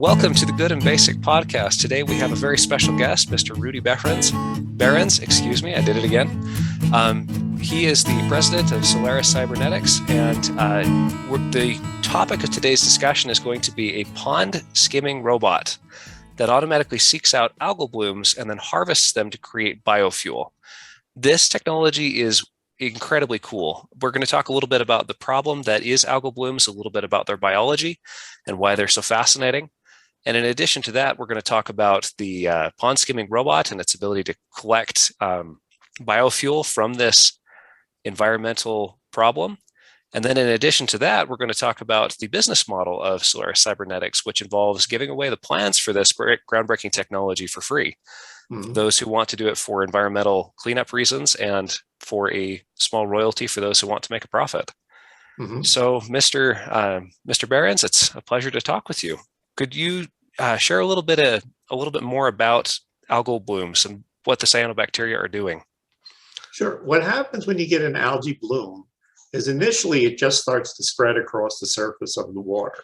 Welcome to the Good and Basic podcast. Today we have a very special guest, Mr. Rudy Behrens. I did it again. He is the president of Solaris Cybernetics, and the topic of today's discussion is going to be a pond skimming robot that automatically seeks out algal blooms and then harvests them to create biofuel. This technology is incredibly cool. We're going to talk a little bit about the problem that is algal blooms, a little bit about their biology and why they're so fascinating. And in addition to that, we're going to talk about the pond skimming robot and its ability to collect biofuel from this environmental problem. And then in addition to that, we're going to talk about the business model of Solaris Cybernetics, which involves giving away the plans for this groundbreaking technology for free. Mm-hmm. Those who want to do it for environmental cleanup reasons and for a small royalty for those who want to make a profit. Mm-hmm. So, Mr. Behrens, it's a pleasure to talk with you. Could you share a little bit more about algal blooms and what the cyanobacteria are doing? Sure. What happens when you get an algae bloom is initially it just starts to spread across the surface of the water.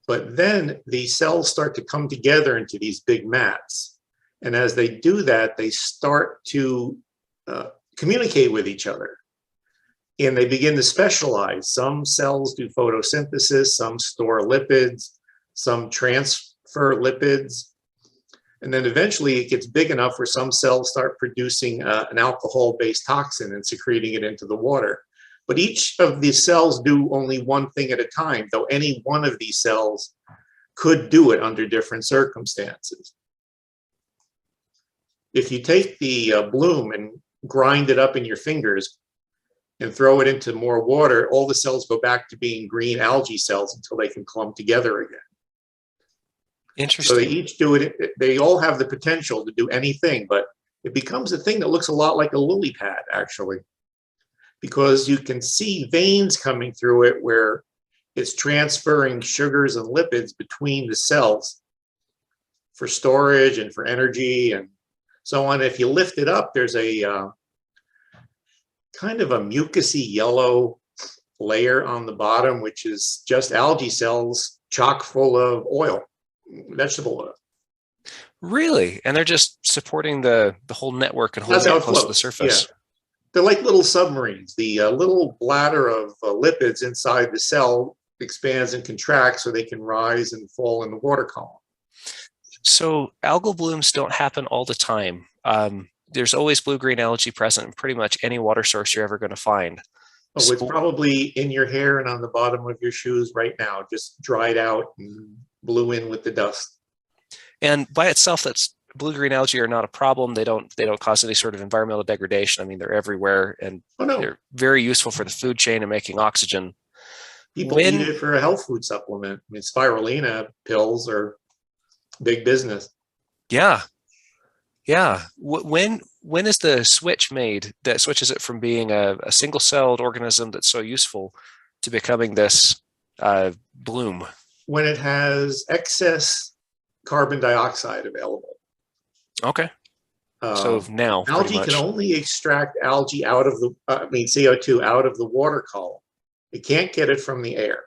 But then the cells start to come together into these big mats. And as they do that, they start to communicate with each other. And they begin to specialize. Some cells do photosynthesis, some store lipids, some transfer lipids. And then eventually it gets big enough where some cells start producing an alcohol-based toxin and secreting it into the water. But each of these cells do only one thing at a time, though any one of these cells could do it under different circumstances. If you take the bloom and grind it up in your fingers and throw it into more water, all the cells go back to being green algae cells until they can clump together again. Interesting. So they each do it, they all have the potential to do anything, but it becomes a thing that looks a lot like a lily pad, actually, because you can see veins coming through it where it's transferring sugars and lipids between the cells for storage and for energy and so on. If you lift it up, there's a kind of a mucousy yellow layer on the bottom, which is just algae cells chock full of oil. Vegetable oil. Really? And they're just supporting the whole network and holding it close to the surface. Yeah. They're like little submarines. The little bladder of lipids inside the cell expands and contracts so they can rise and fall in the water column. So algal blooms don't happen all the time. There's always blue-green algae present in pretty much any water source you're ever going to find. Oh, it's probably in your hair and on the bottom of your shoes right now, just dried out and blew in with the dust. And by itself, that's blue-green algae are not a problem. They don't cause any sort of environmental degradation. I mean, they're everywhere, and they're very useful for the food chain and making oxygen. People eat it for a health food supplement. I mean, spirulina pills are big business. Yeah. When is the switch made that switches it from being a single-celled organism that's so useful to becoming this bloom? When it has excess carbon dioxide available. Okay. So now algae can only extract algae out of the CO2 out of the water column. It can't get it from the air.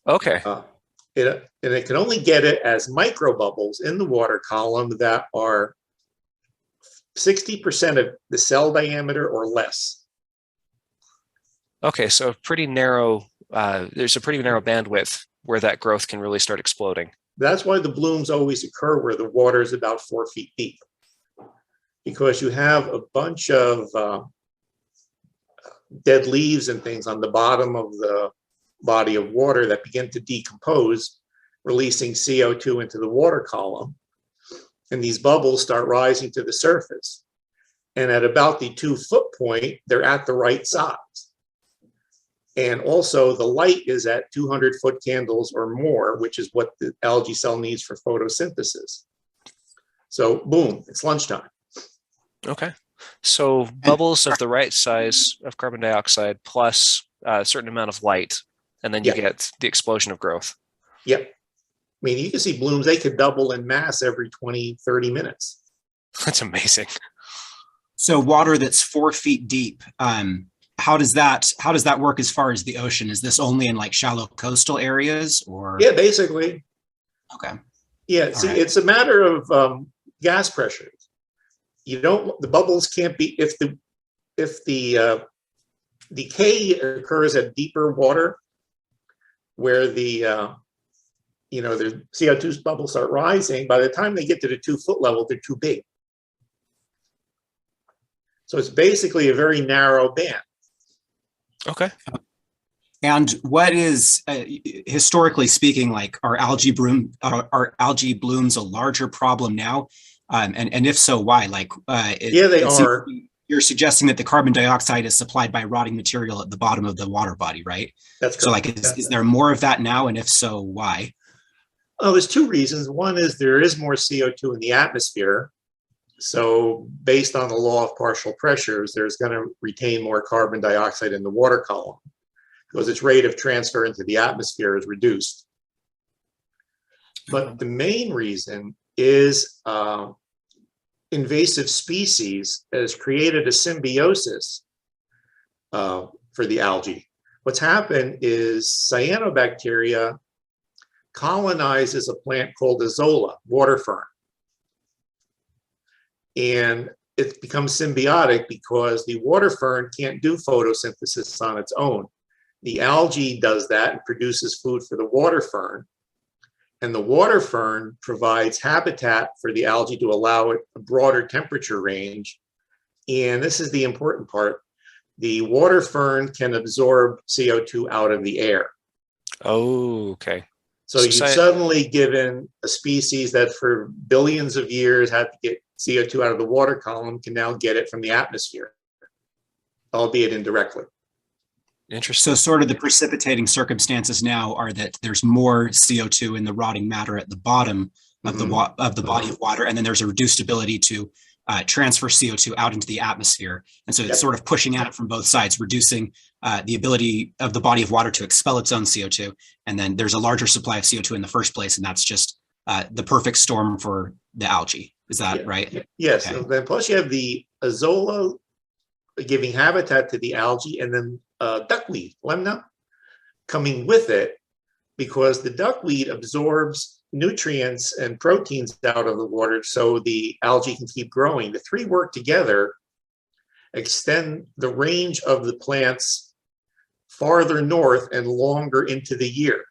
Okay. And it can only get it as microbubbles in the water column that are 60% of the cell diameter or less. Okay, so pretty narrow. There's a pretty narrow bandwidth where that growth can really start exploding. That's why the blooms always occur where the water is about 4 feet deep, because you have a bunch of dead leaves and things on the bottom of the body of water that begin to decompose, releasing CO2 into the water column. And these bubbles start rising to the surface. And at about the 2-foot point, they're at the right size. And also the light is at 200-foot candles or more, which is what the algae cell needs for photosynthesis. So boom, it's lunchtime. Okay. So bubbles of the right size of carbon dioxide plus a certain amount of light, and then you get the explosion of growth. Yep. I mean, you can see blooms, they could double in mass every 20, 30 minutes. That's amazing. So water that's 4 feet deep, how does that work as far as the ocean? Is this only in like shallow coastal areas, or? Yeah, basically. Okay. Yeah, see, right. it's a matter of gas pressure. The bubbles can't be, if the decay occurs at deeper water where the CO2 bubbles start rising, by the time they get to the 2-foot level, they're too big. So it's basically a very narrow band. Okay. And what is, historically speaking, like are algae blooms a larger problem now? And if so, why? Like, Yeah, they are. You're suggesting that the carbon dioxide is supplied by rotting material at the bottom of the water body, right? That's So, correct. like, is there more of that now? And if so, why? Oh, there's two reasons. One is there is more CO2 in the atmosphere. So based on the law of partial pressures, there's going to retain more carbon dioxide in the water column because its rate of transfer into the atmosphere is reduced. But the main reason is invasive species has created a symbiosis for the algae. What's happened is cyanobacteria colonizes a plant called azolla, water fern. And it becomes symbiotic because the water fern can't do photosynthesis on its own. The algae does that and produces food for the water fern. And the water fern provides habitat for the algae to allow it a broader temperature range. And this is the important part. The water fern can absorb CO2 out of the air. Oh, okay. So you've suddenly given a species that for billions of years had to get CO2 out of the water column can now get it from the atmosphere, albeit indirectly. Interesting. So sort of the precipitating circumstances now are that there's more CO2 in the rotting matter at the bottom of the body of water, and then there's a reduced ability to transfer CO2 out into the atmosphere. And so it's sort of pushing at it from both sides, reducing the ability of the body of water to expel its own CO2. And then there's a larger supply of CO2 in the first place, and that's just the perfect storm for the algae. Is that right? Yes. Okay. And then plus you have the azolla giving habitat to the algae, and then duckweed, lemna, coming with it, because the duckweed absorbs nutrients and proteins out of the water so the algae can keep growing. The three work together, extend the range of the plants farther north and longer into the year.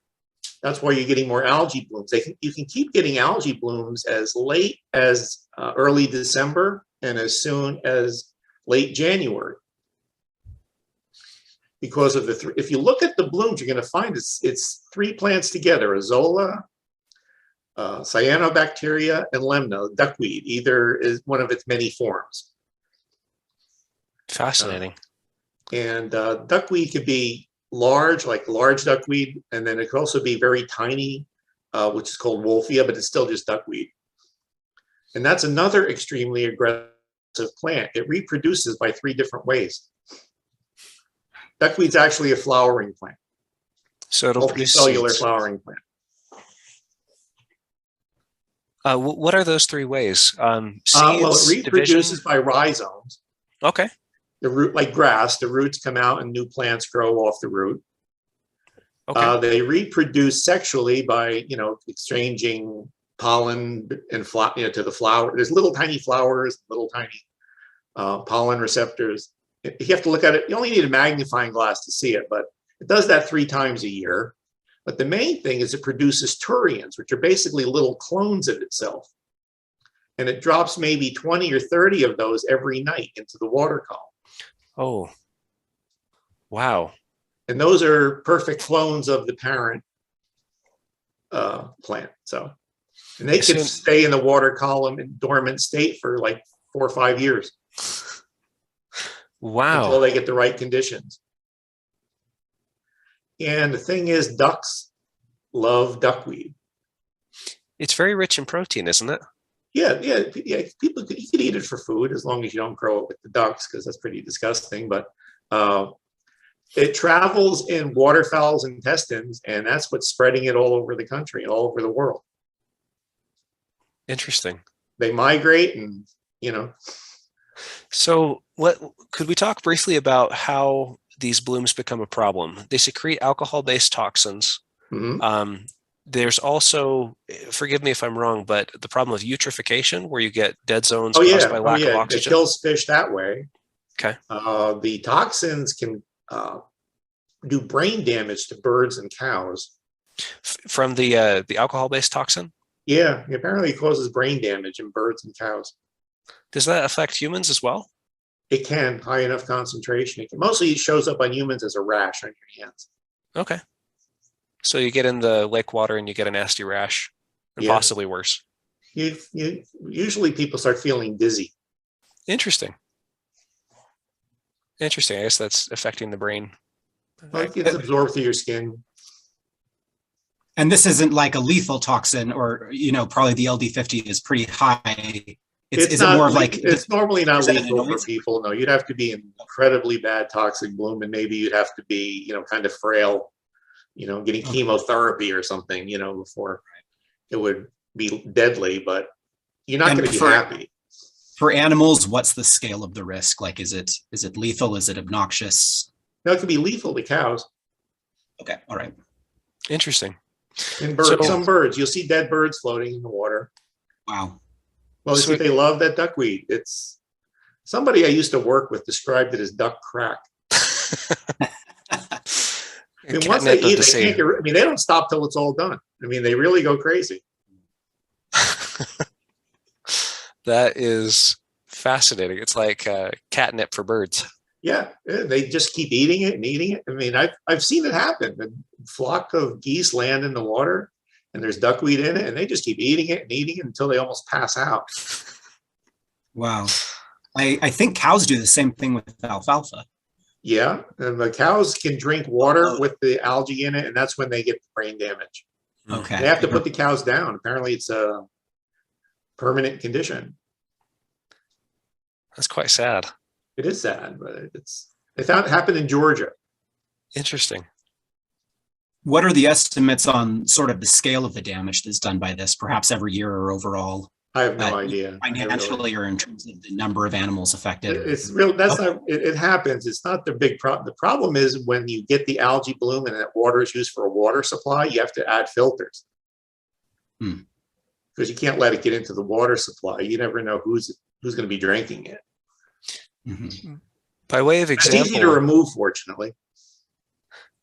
That's why you're getting more algae blooms. You can keep getting algae blooms as late as early December and as soon as late January. Because of if you look at the blooms, you're going to find it's three plants together: azolla, cyanobacteria, and lemna, duckweed. Either is one of its many forms. Fascinating. And duckweed could be large, like large duckweed, and then it could also be very tiny, which is called wolfia, but it's still just duckweed. And that's another extremely aggressive plant. It reproduces by 3 different ways. Duckweed's actually a flowering plant. So it'll produce multicellular seeds. Flowering plant. What are those 3 ways? Seeds, well, it reproduces division? by rhizomes. Okay. The root, like grass, the roots come out and new plants grow off the root. Okay. They reproduce sexually by, exchanging pollen and to the flower. There's little tiny flowers, little tiny pollen receptors. You have to look at it. You only need a magnifying glass to see it, but it does that 3 times a year. But the main thing is it produces turians, which are basically little clones of itself. And it drops maybe 20 or 30 of those every night into the water column. Oh, wow. And those are perfect clones of the parent plant. And they could stay in the water column in dormant state for like 4 or 5 years. Wow. Until they get the right conditions. And the thing is, ducks love duckweed. It's very rich in protein, isn't it? Yeah. You could eat it for food as long as you don't grow it with the ducks, because that's pretty disgusting. But it travels in waterfowl's intestines, and that's what's spreading it all over the country and all over the world. Interesting. They migrate, and So what could we talk briefly about how these blooms become a problem? They secrete alcohol-based toxins. Mm-hmm. There's also, forgive me if I'm wrong, but the problem of eutrophication, where you get dead zones Oh caused yeah, by oh lack of yeah, it oxygen. kills fish that way. Okay. The toxins can do brain damage to birds and cows. From the alcohol-based toxin, Yeah, apparently it causes brain damage in birds and cows. does that affect humans as well? It can, high enough concentration. Mostly it shows up on humans as a rash on your hands. Okay. So you get in the lake water and you get a nasty rash, and Yeah. possibly worse. Usually people start feeling dizzy. Interesting. Interesting. I guess that's affecting the brain. Well, it gets absorbed through your skin. And this isn't like a lethal toxin, or probably the LD50 is pretty high. Is it more of like it's normally not is it lethal for annoyance? people. No, you'd have to be in incredibly bad toxic bloom, and maybe you'd have to be, kind of frail, getting chemotherapy or something, before it would be deadly. But you're not going to be happy. For animals, what's the scale of the risk? Like, is it lethal? Is it obnoxious? No, it could be lethal to cows. Okay, all right. Interesting. In birds, some birds, you'll see dead birds floating in the water. Wow. Well, they love that duckweed. It's somebody I used to work with described it as duck crack. Once they eat, they don't stop till it's all done. They really go crazy. That is fascinating. It's like catnip for birds. Yeah, they just keep eating it and eating it. I've seen it happen. A flock of geese land in the water, and there's duckweed in it, and they just keep eating it and eating it until they almost pass out. Wow. I think cows do the same thing with alfalfa. Yeah, and the cows can drink water with the algae in it, and that's when they get brain damage. Okay. They have to put the cows down. Apparently, it's a permanent condition. That's quite sad. It is sad, but they found it happened in Georgia. Interesting. What are the estimates on sort of the scale of the damage that's done by this, perhaps every year or overall? I have no idea. Financially, or in terms of the number of animals affected? It's real. That's not. It happens. It's not the big problem. The problem is when you get the algae bloom and that water is used for a water supply, you have to add filters. Because you can't let it get into the water supply. You never know who's going to be drinking it. Mm-hmm. By way of example, it's easy to remove, fortunately.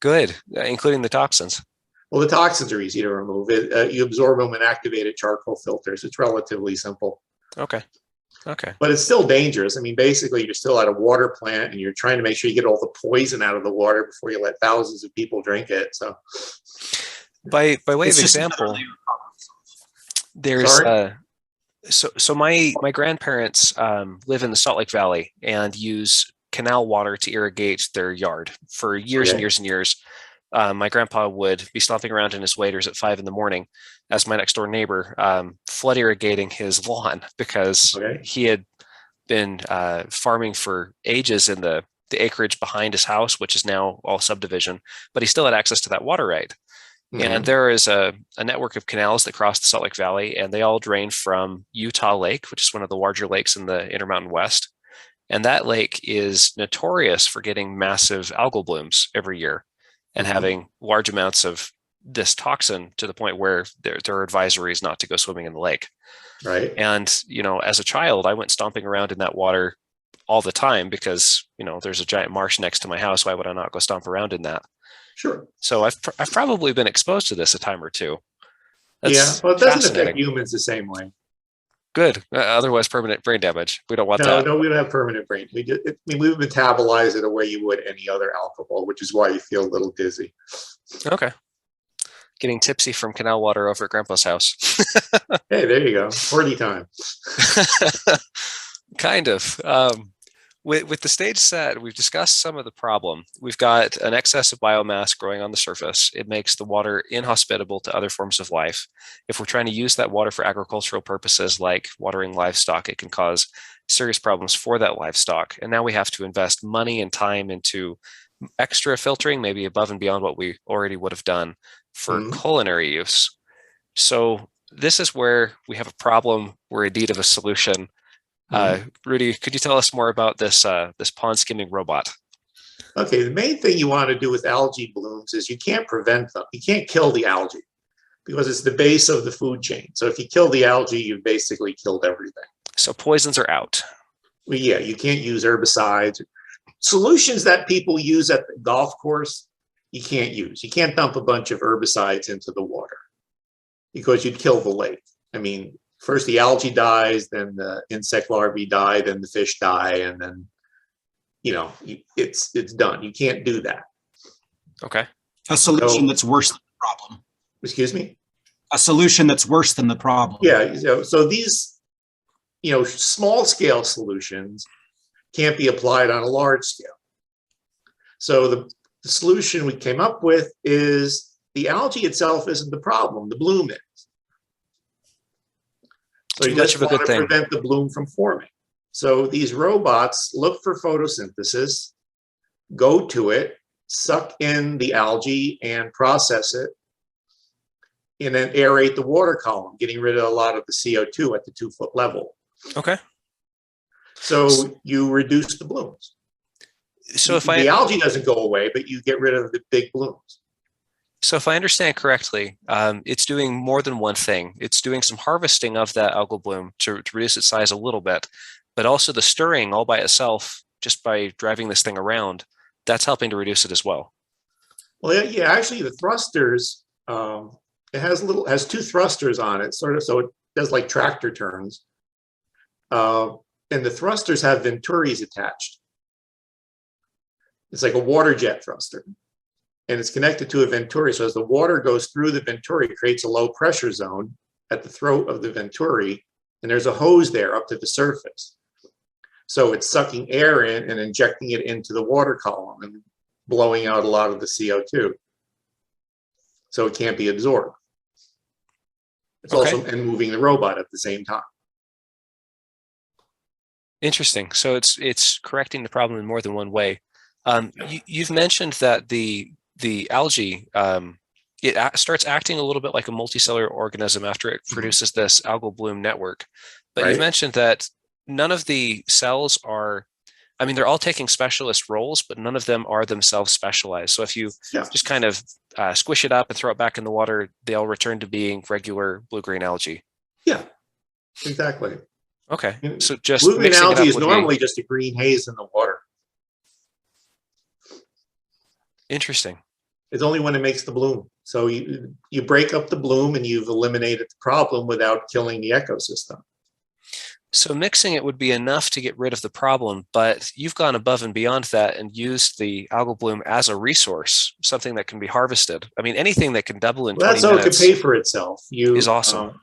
Good, including the toxins. Well, the toxins are easy to remove. You absorb them in activated charcoal filters. It's relatively simple. Okay. But it's still dangerous. Basically, you're still at a water plant, and you're trying to make sure you get all the poison out of the water before you let thousands of people drink it. So, by way of example, there's so my grandparents live in the Salt Lake Valley and use canal water to irrigate their yard for years and years and years. My grandpa would be stomping around in his waders at 5 a.m. as my next door neighbor, flood irrigating his lawn because he had been farming for ages in the acreage behind his house, which is now all subdivision, but he still had access to that water right. And there is a network of canals that cross the Salt Lake Valley, and they all drain from Utah Lake, which is one of the larger lakes in the Intermountain West. And that lake is notorious for getting massive algal blooms every year and having large amounts of this toxin to the point where there are advisories not to go swimming in the lake. Right. And, as a child, I went stomping around in that water all the time because, there's a giant marsh next to my house. Why would I not go stomp around in that? Sure. So I've probably been exposed to this a time or two. Well, it doesn't affect humans the same way. Good. Otherwise, permanent brain damage. We don't want that. No, we don't have permanent brain. We metabolize it the way you would any other alcohol, which is why you feel a little dizzy. Okay. Getting tipsy from canal water over at Grandpa's house. Hey, there you go. Party time. Kind of. With the stage set, we've discussed some of the problem. We've got an excess of biomass growing on the surface. It makes the water inhospitable to other forms of life. If we're trying to use that water for agricultural purposes like watering livestock, it can cause serious problems for that livestock. And now we have to invest money and time into extra filtering, maybe above and beyond what we already would have done for culinary use. So this is where we have a problem. We're in need of a solution. Rudy, could you tell us more about this pond skimming robot? Okay, the main thing you want to do with algae blooms is you can't prevent them. You can't kill the algae. because it's the base of the food chain. So if you kill the algae, you've basically killed everything. So poisons are out. Well, yeah, you can't use herbicides. Solutions that people use at the golf course, you can't use. You can't dump a bunch of herbicides into the water because you'd kill the lake. I mean, first the algae dies, then the insect larvae die, then the fish die, and then, it's done. You can't do that. Okay. A solution that's worse than the problem. Excuse me? A solution that's worse than the problem. Yeah, so these, small scale solutions can't be applied on a large scale. So the solution we came up with is the algae itself isn't the problem, the bloom is. So you just want to prevent the bloom from forming. So these robots look for photosynthesis, go to it, suck in the algae and process it, and then aerate the water column, getting rid of a lot of the CO2 at the 2-foot level. Okay. So you reduce the blooms. So the algae doesn't go away, but you get rid of the big blooms. So if I understand correctly, it's doing more than one thing. It's doing some harvesting of that algal bloom to reduce its size a little bit, but also the stirring all by itself, just by driving this thing around, that's helping to reduce it as well. Well, yeah, actually the thrusters, it has 2 thrusters on it, sort of, so it does like tractor turns. And the thrusters have venturis attached. It's like a water jet thruster. And it's connected to a venturi. So as the water goes through the venturi, it creates a low pressure zone at the throat of the venturi. And there's a hose there up to the surface. So it's sucking air in and injecting it into the water column and blowing out a lot of the CO2. So it can't be absorbed. It's also and moving the robot at the same time. Interesting. So it's correcting the problem in more than one way. You've mentioned that the algae it starts acting a little bit like a multicellular organism after it produces this algal bloom network. But you've mentioned that none of the cells are, I mean, they're all taking specialist roles, but none of them are themselves specialized. So if you just kind of squish it up and throw it back in the water, they'll return to being regular blue-green algae. Yeah, exactly. Okay. So just blue-green algae is normally just a green haze in the water. Interesting. It's only when it makes the bloom. So you break up the bloom and you've eliminated the problem without killing the ecosystem. So mixing it would be enough to get rid of the problem, but you've gone above and beyond that and used the algal bloom as a resource, something that can be harvested. I mean, anything that can double in 20 minutes. That's how it can pay for itself. Is awesome.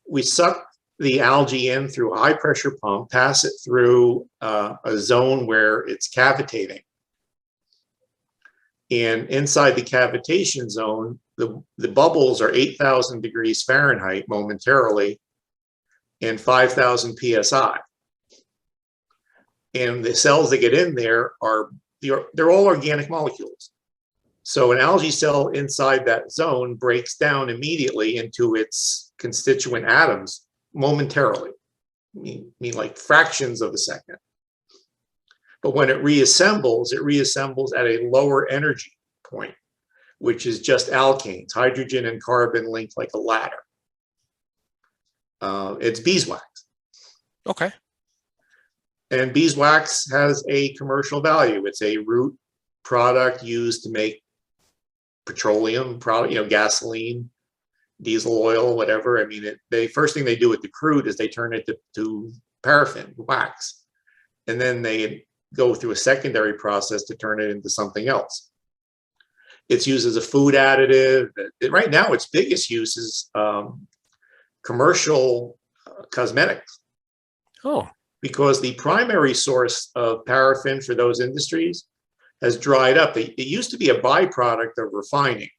We suck the algae in through a high pressure pump, pass it through a zone where it's cavitating. And inside the cavitation zone, the bubbles are 8,000 degrees Fahrenheit momentarily and 5,000 psi. And the cells that get in there they're all organic molecules. So an algae cell inside that zone breaks down immediately into its constituent atoms momentarily. I mean like fractions of a second. But when it reassembles at a lower energy point, which is just alkanes, hydrogen and carbon linked like a ladder. It's beeswax. Okay. And beeswax has a commercial value. It's a root product used to make petroleum product, gasoline, diesel oil, whatever. I mean, the first thing they do with the crude is they turn it to paraffin, wax. And then they go through a secondary process to turn it into something else. It's used as a food additive. Right now, its biggest use is commercial cosmetics. Oh. Because the primary source of paraffin for those industries has dried up. It used to be a byproduct of refining.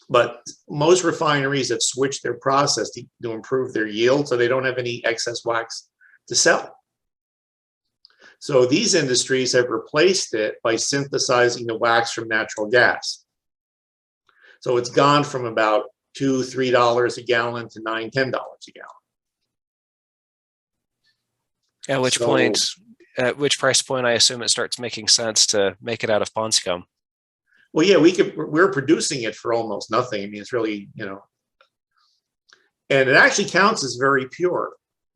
But most refineries have switched their process to improve their yield, so they don't have any excess wax to sell. So these industries have replaced it by synthesizing the wax from natural gas. So it's gone from about $2, $3 a gallon to $9, $10 a gallon. At which price point, I assume it starts making sense to make it out of pond scum. Well, yeah, we're producing it for almost nothing. I mean, it's really, and it actually counts as very pure,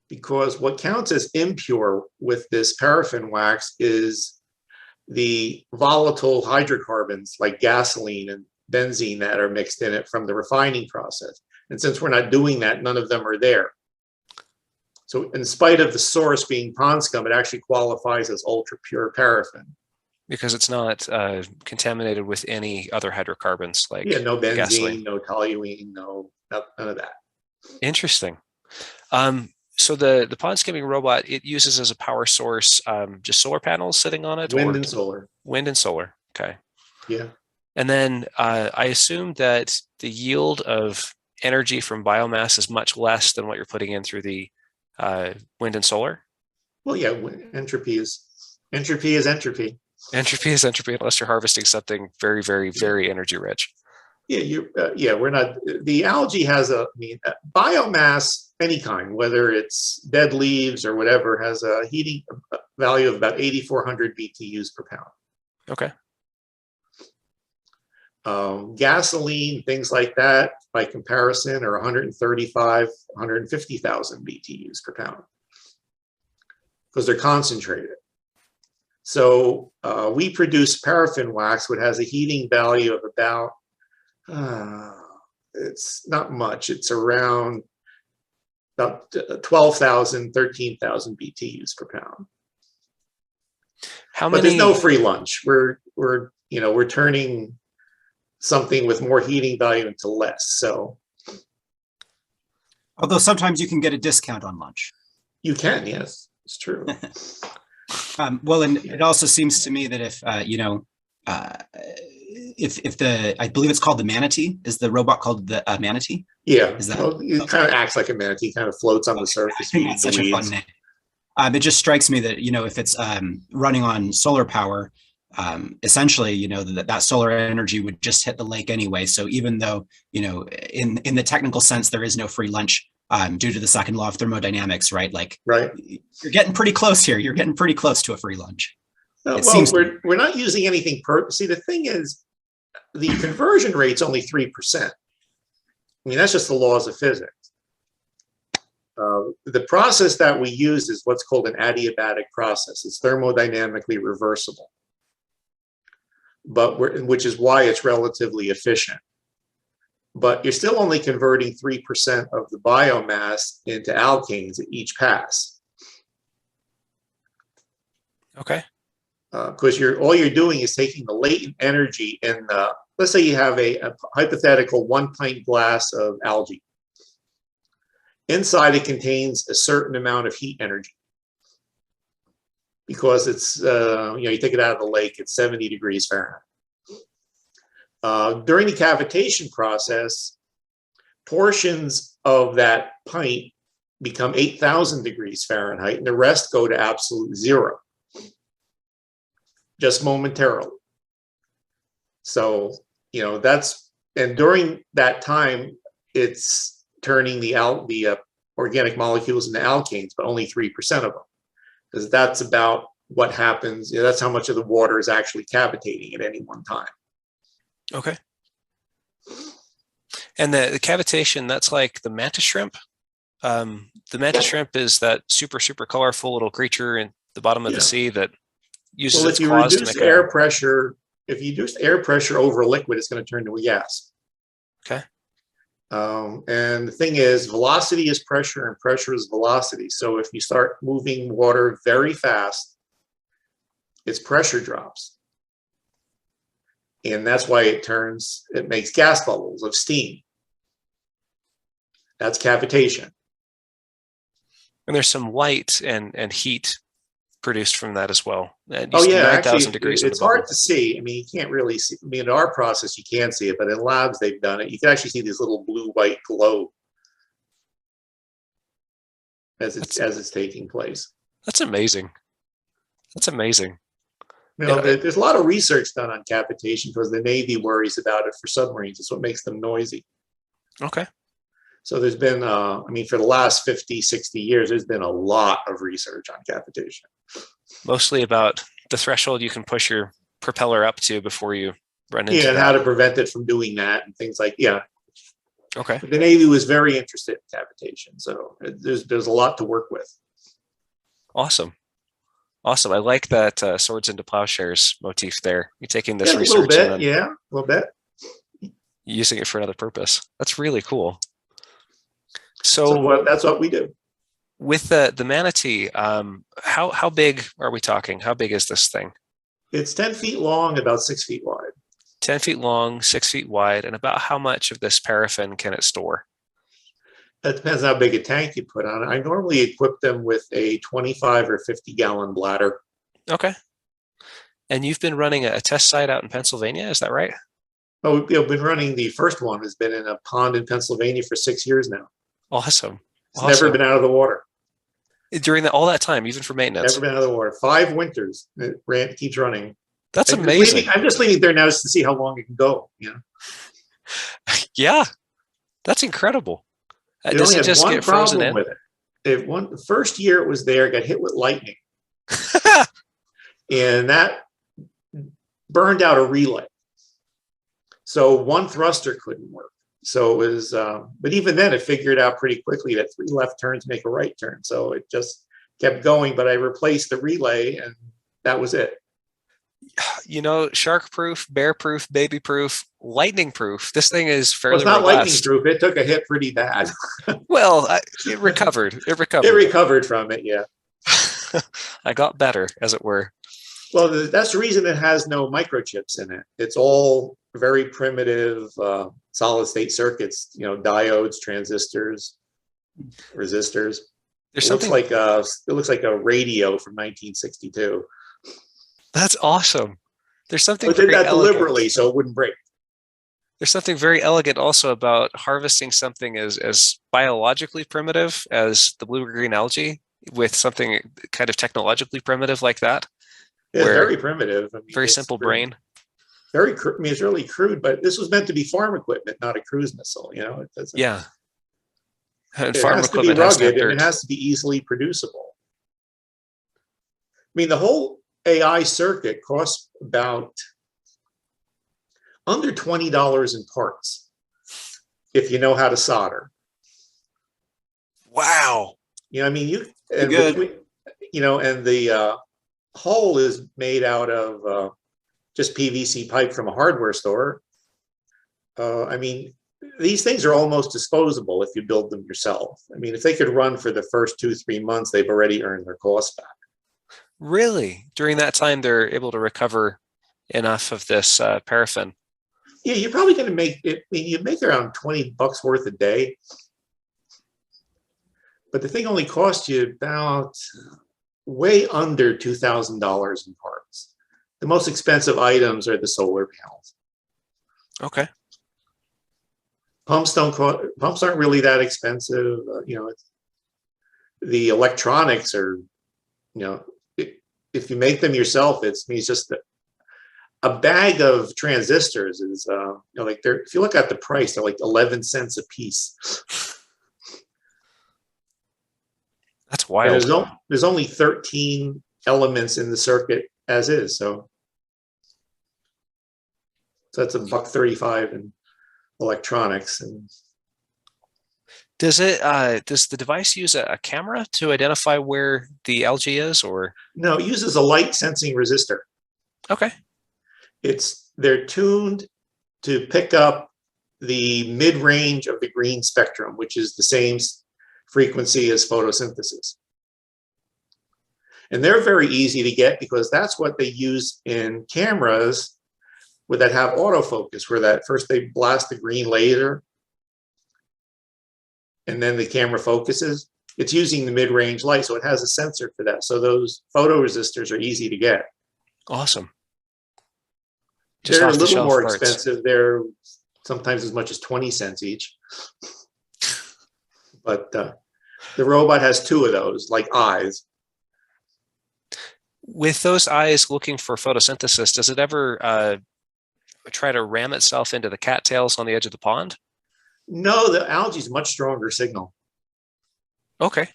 because what counts as impure with this paraffin wax is the volatile hydrocarbons like gasoline and benzene that are mixed in it from the refining process. And since we're not doing that, none of them are there. So in spite of the source being pond scum, it actually qualifies as ultra pure paraffin. Because it's not contaminated with any other hydrocarbons like no benzene, gasoline. no toluene, none of that. Interesting. So the pond skimming robot, it uses as a power source just solar panels sitting on it? Wind and solar. Wind and solar. Okay. Yeah. And then I assume that the yield of energy from biomass is much less than what you're putting in through the wind and solar? Well, yeah, entropy is entropy. Entropy is entropy unless you're harvesting something very, very, very energy rich. Yeah, we're not. The algae has biomass, any kind, whether it's dead leaves or whatever, has a heating value of about 8,400 BTUs per pound. Okay. Gasoline, things like that, by comparison, are 150,000 BTUs per pound because they're concentrated. So we produce paraffin wax, which has a heating value of about, it's not much. It's around about 12,000, 13,000 BTUs per pound. How But many? there's no free lunch. We're turning something with more heating value into less. So, although sometimes you can get a discount on lunch. You can, yes, it's true. Well, and it also seems to me that if I believe it's called the Manatee, is the robot called the Manatee? Yeah, Is that, it kind of acts like a manatee, kind of floats on the surface. It's such a fun name. It just strikes me that, if it's running on solar power, essentially, that solar energy would just hit the lake anyway. So even though, in the technical sense, there is no free lunch due to the second law of thermodynamics, right? Right. You're getting pretty close here. You're getting pretty close to a free lunch. We're not using anything See, the thing is, the conversion rate's only 3%. I mean, that's just the laws of physics. The process that we use is what's called an adiabatic process. It's thermodynamically reversible, which is why it's relatively efficient. But you're still only converting 3% of the biomass into alkanes at each pass. Okay. Because all you're doing is taking the latent energy in let's say you have a hypothetical 1 pint glass of algae. Inside it contains a certain amount of heat energy because it's, you take it out of the lake, it's 70 degrees Fahrenheit. During the cavitation process, portions of that pint become 8,000 degrees Fahrenheit and the rest go to absolute zero, just momentarily. So, and during that time, it's turning the organic molecules into alkanes, but only 3% of them, because that's about what happens. That's how much of the water is actually cavitating at any one time. Okay. And the cavitation, that's like the mantis shrimp. The mantis shrimp is that super, super colorful little creature in the bottom of the sea that uses its claws to make air pressure. If you reduce air pressure over a liquid, it's going to turn to a gas. Okay. And the thing is, velocity is pressure and pressure is velocity. So if you start moving water very fast, its pressure drops. And that's why it makes gas bubbles of steam. That's cavitation. And there's some light and heat produced from that as well. And Oh yeah, 9,000 degrees. It's hard to see. I mean, you can't really see. I mean, in our process, you can't see it, but in labs, they've done it. You can actually see this little blue-white glow as it's taking place. That's amazing. That's amazing. There's a lot of research done on cavitation because the Navy worries about it for submarines. It's what makes them noisy. Okay. So there's been, for the last 50, 60 years, there's been a lot of research on cavitation. Mostly about the threshold you can push your propeller up to before you run into Yeah, and that. how to prevent it from doing that and things like, yeah. Okay. But the Navy was very interested in cavitation, so there's a lot to work with. Awesome. Awesome. I like that swords into plowshares motif there. You're taking this Yeah, a little research and bit, then yeah, a little bit. using it for another purpose. That's really cool. So So that's what we do. with the manatee, how big are we talking? How big is this thing? It's 10 feet long, about 6 feet wide. 10 feet long, 6 feet wide, and about how much of this paraffin can it store? That depends how big a tank you put on it. I normally equip them with a 25 or 50 gallon bladder. Okay. And you've been running a test site out in Pennsylvania, is that right? Oh, we've been running, the first one has been in a pond in Pennsylvania for 6 years now. Awesome. It's never been out of the water. During all that time, even for Never maintenance. been out of the water. 5 winters. It keeps running. That's amazing. I'm just leaving it there now just to see how long it can go. You know? Yeah, that's incredible. It Does only it had just one get frozen problem in? with it. The first year it was there, it got hit with lightning, and that burned out a relay. So one thruster couldn't work. So it was, but even then it figured out pretty quickly that 3 left turns make a right turn. So it just kept going, but I replaced the relay and that was it. You know, shark proof, bear proof, baby proof, lightning proof. This thing is Well, fairly it's not lightning robust. proof. It took a hit pretty bad. Well, it recovered. It It recovered. recovered from it, yeah. I got better, as it were. Well, that's the reason it has no microchips in it. It's all very primitive solid state circuits, you know, diodes, transistors, resistors. There's It looks something like a radio from 1962. that's awesome. There's something We did very that elegant. deliberately so it wouldn't break. There's something very elegant also about harvesting something as biologically primitive as the blue-green algae with something kind of technologically primitive like that. It's Where- very primitive. I mean, Very it's simple brain. I mean, it's really crude, but this was meant to be farm equipment, not a cruise missile. You know, it doesn't. Yeah. And It farm has to be equipment has to have rugged and dirt. it has to be easily producible. I mean, the whole AI circuit costs about under $20 in parts if you know how to solder. Wow. You know, I mean, Good. and the hull is made out of just PVC pipe from a hardware store. I mean, these things are almost disposable if you build them yourself. I mean, if they could run for the first 2-3 months, they've already earned their cost back. Really? During that time, they're able to recover enough of this paraffin. Yeah, you're probably going to make it. I mean, you make around $20 worth a day, but the thing only costs you about way under $2,000 in parts. The most expensive items are the solar panels. Okay. Pumps aren't really that expensive. The electronics are, if you make them yourself, it's just a bag of transistors is, if you look at the price, they're like 11 cents a piece. That's wild. There's only 13 elements in the circuit as is, so that's $1.35 in electronics. And Does the device use a camera to identify where the algae is, or? no, it uses a light sensing resistor. Okay. They're tuned to pick up the mid-range of the green spectrum, which is the same frequency as photosynthesis. And they're very easy to get because that's what they use in cameras that have autofocus, where that first they blast the green laser and then the camera focuses. It's using the mid-range light, so it has a sensor for that. So those photoresistors are easy to get. Awesome. Just They're a off the little shelf more parts. expensive. They're sometimes as much as 20 cents each. But the robot has 2 of those, like eyes. With those eyes looking for photosynthesis, does it ever try to ram itself into the cattails on the edge of the pond? No, the algae is much stronger signal. Okay.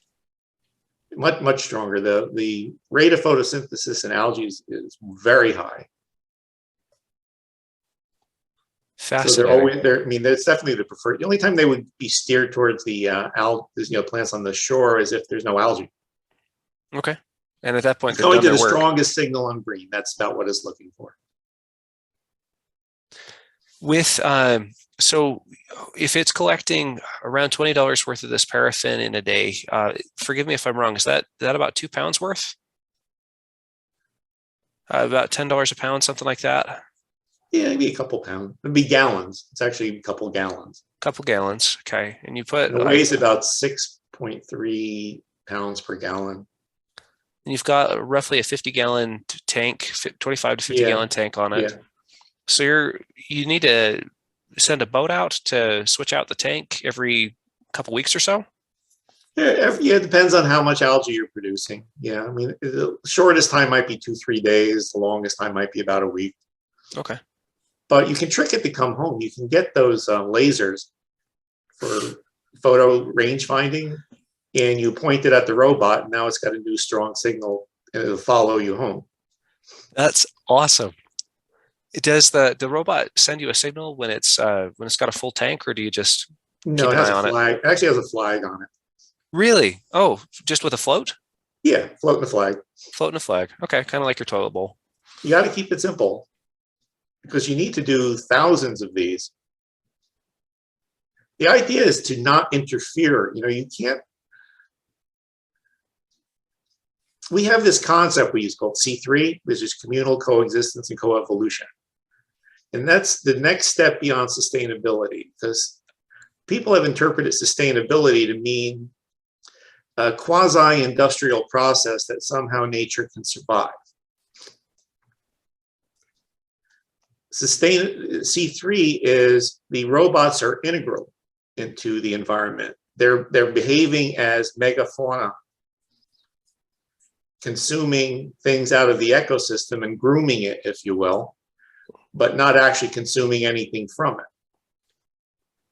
Much stronger. The rate of photosynthesis in algae is very high. So they're Fascinating. always there. I mean, that's definitely the preferred. The only time they would be steered towards the plants on the shore is if there's no algae. Okay. And at that point, It's they've going done to their the work. strongest signal on green. That's about what it's looking for. With so if it's collecting around $20 worth of this paraffin in a day, forgive me if I'm wrong, is that about 2 pounds worth? About $10 a pound, something like that? Yeah, maybe a couple pounds. It'd be gallons. It's actually a couple gallons. Couple gallons, okay. And you put And it weighs about 6.3 pounds per gallon. and you've got roughly a 50-gallon tank, 25 to 50-gallon tank on it. Yeah. So you need to send a boat out to switch out the tank every couple weeks or so? Yeah, it depends on how much algae you're producing. Yeah, I mean, the shortest time might be 2-3 days. The longest time might be about a week. Okay. But you can trick it to come home. You can get those lasers for photo range finding, and you point it at the robot, and now it's got a new strong signal, and it'll follow you home. That's awesome. Does the robot send you a signal when it's got a full tank, or do you just No, keep it an has eye a on it? flag. It actually has a flag on it. Really? Oh, just with a float? Yeah, floating the flag. Floating a flag. Okay, kind of like your toilet bowl. You got to keep it simple because you need to do thousands of these. The idea is to not interfere. You can't. We have this concept we use called C3, which is communal coexistence and coevolution. And that's the next step beyond sustainability, because people have interpreted sustainability to mean a quasi-industrial process that somehow nature can survive. C3 is the robots are integral into the environment. They're behaving as megafauna, consuming things out of the ecosystem and grooming it, if you will, but not actually consuming anything from it.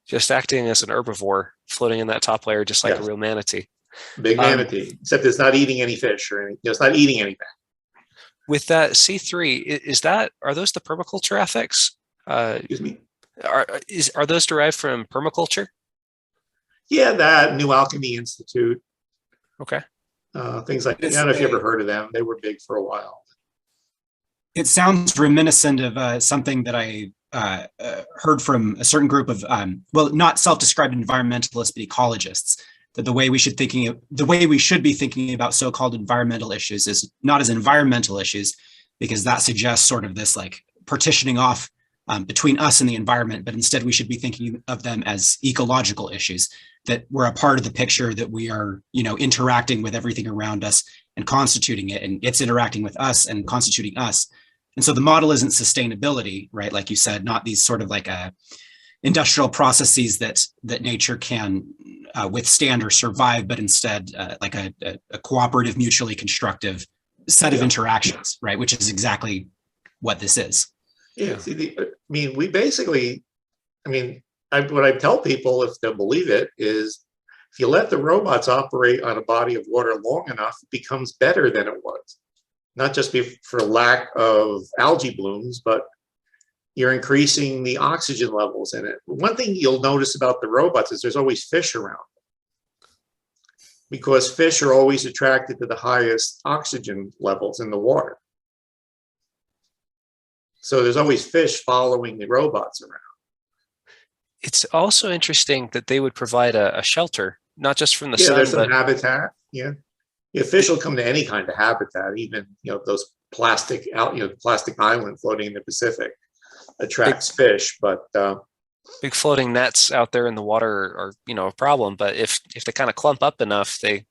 Just acting as an herbivore, floating in that top layer, just like a real manatee. Big manatee, except it's not eating any fish or anything. It's not eating anything. With that C3, are those the permaculture ethics? Excuse me? Are those derived from permaculture? Yeah, that New Alchemy Institute. Okay. Things like that. I don't know if you ever heard of them. They were big for a while. It sounds reminiscent of something that I heard from a certain group of, not self-described environmentalists, but ecologists. That the way we should be thinking about so-called environmental issues is not as environmental issues, because that suggests sort of this like partitioning off between us and the environment, but instead we should be thinking of them as ecological issues, that we're a part of the picture, that we are, interacting with everything around us and constituting it, and it's interacting with us and constituting us. And so the model isn't sustainability, right? Like you said, not these sort of like industrial processes that nature can withstand or survive, but instead like a cooperative, mutually constructive set of interactions, right? Which is exactly what this is. Yeah. See, we basically, what I tell people, if they'll believe it, is if you let the robots operate on a body of water long enough, it becomes better than it was. Not just for lack of algae blooms, but you're increasing the oxygen levels in it. One thing you'll notice about the robots is there's always fish around, because fish are always attracted to the highest oxygen levels in the water. So there's always fish following the robots around. It's also interesting that they would provide a shelter, not just from the sun. There's some habitat. Yeah, fish will come to any kind of habitat, even those plastic island floating in the Pacific attracts fish, but big floating nets out there in the water are a problem. But if they kind of clump up enough, they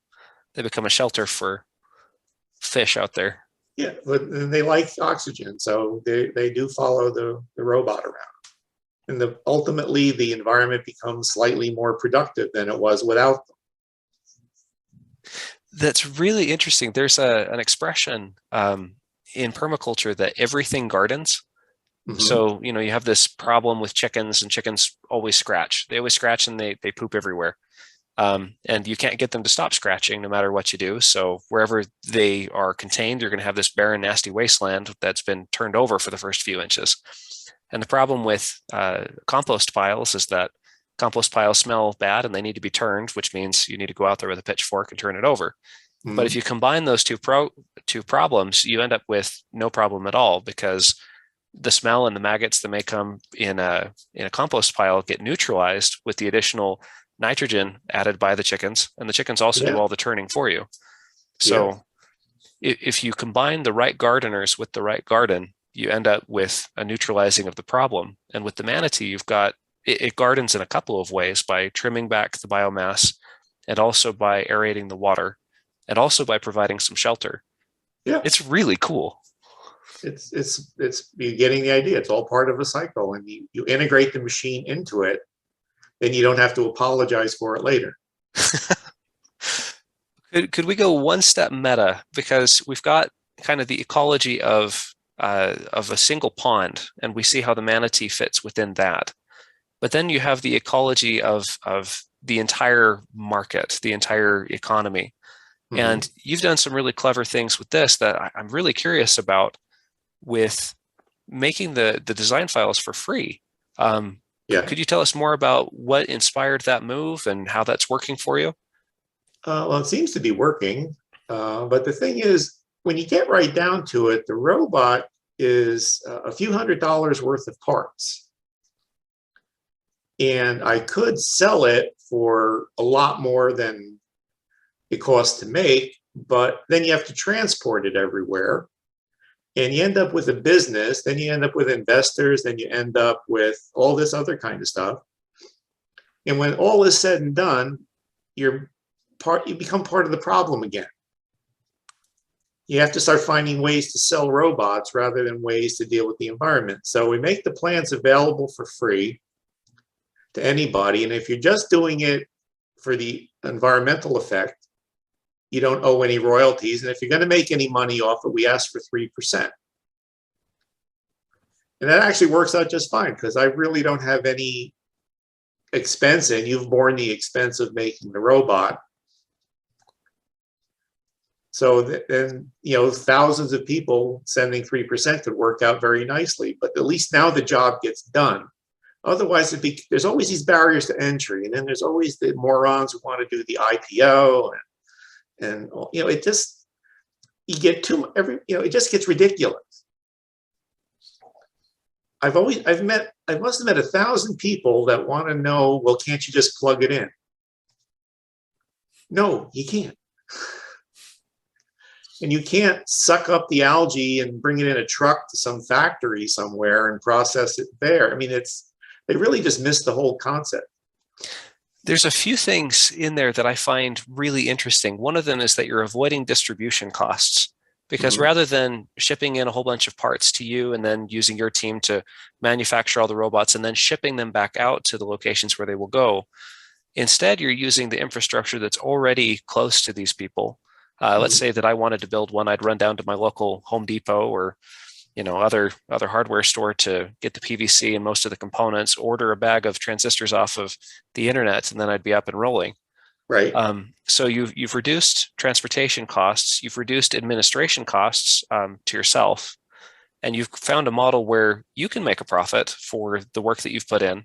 become a shelter for fish out there. Yeah, but they like oxygen, so they do follow the robot around. And ultimately, the environment becomes slightly more productive than it was without them. That's really interesting. There's an expression in permaculture that everything gardens. Mm-hmm. So, you have this problem with chickens, and chickens always scratch. They always scratch and they poop everywhere. And you can't get them to stop scratching no matter what you do. So wherever they are contained, you're going to have this barren, nasty wasteland that's been turned over for the first few inches. And the problem with compost piles is that compost piles smell bad and they need to be turned, which means you need to go out there with a pitchfork and turn it over. But if you combine those two problems, you end up with no problem at all, because the smell and the maggots that may come in a compost pile get neutralized with the additional nitrogen added by the chickens, and the chickens also do all the turning for you. So if you combine the right gardeners with the right garden, you end up with a neutralizing of the problem. And with the manatee, you've got it gardens in a couple of ways: by trimming back the biomass, and also by aerating the water, and also by providing some shelter. Yeah, it's really cool. It's you're getting the idea. It's all part of a cycle, and you integrate the machine into it, then you don't have to apologize for it later. Could we go one step meta? Because we've got kind of the ecology of a single pond, and we see how the manatee fits within that. But then you have the ecology of the entire market, the entire economy. And you've done some really clever things with this that I'm really curious about, with making the design files for free. Could you tell us more about what inspired that move and how that's working for you? Well, it seems to be working. But the thing is, when you get right down to it, the robot is a few $100s worth of parts. And I could sell it for a lot more than it costs to make, but then you have to transport it everywhere. And you end up with a business, then you end up with investors, then you end up with all this other kind of stuff. And when all is said and done, you become part of the problem again. You have to start finding ways to sell robots rather than ways to deal with the environment. So we make the plans available for free to anybody. And if you're just doing it for the environmental effect, you don't owe any royalties. And if you're going to make any money off it, we ask for 3%. And that actually works out just fine, because I really don't have any expense, and you've borne the expense of making the robot. So then, thousands of people sending 3% could work out very nicely. But at least now the job gets done. Otherwise, there's always these barriers to entry, and then there's always the morons who want to do the IPO, and it just it just gets ridiculous. I must have met 1,000 people that want to know, well, can't you just plug it in? No, you can't. And you can't suck up the algae and bring it in a truck to some factory somewhere and process it there. I mean, they really just missed the whole concept. There's a few things in there that I find really interesting. One of them is that you're avoiding distribution costs, because rather than shipping in a whole bunch of parts to you and then using your team to manufacture all the robots and then shipping them back out to the locations where they will go, instead you're using the infrastructure that's already close to these people. Let's say that I wanted to build one, I'd run down to my local Home Depot or other hardware store to get the PVC and most of the components, order a bag of transistors off of the internet, and then I'd be up and rolling. Right. So you've reduced transportation costs, you've reduced administration costs to yourself, and you've found a model where you can make a profit for the work that you've put in,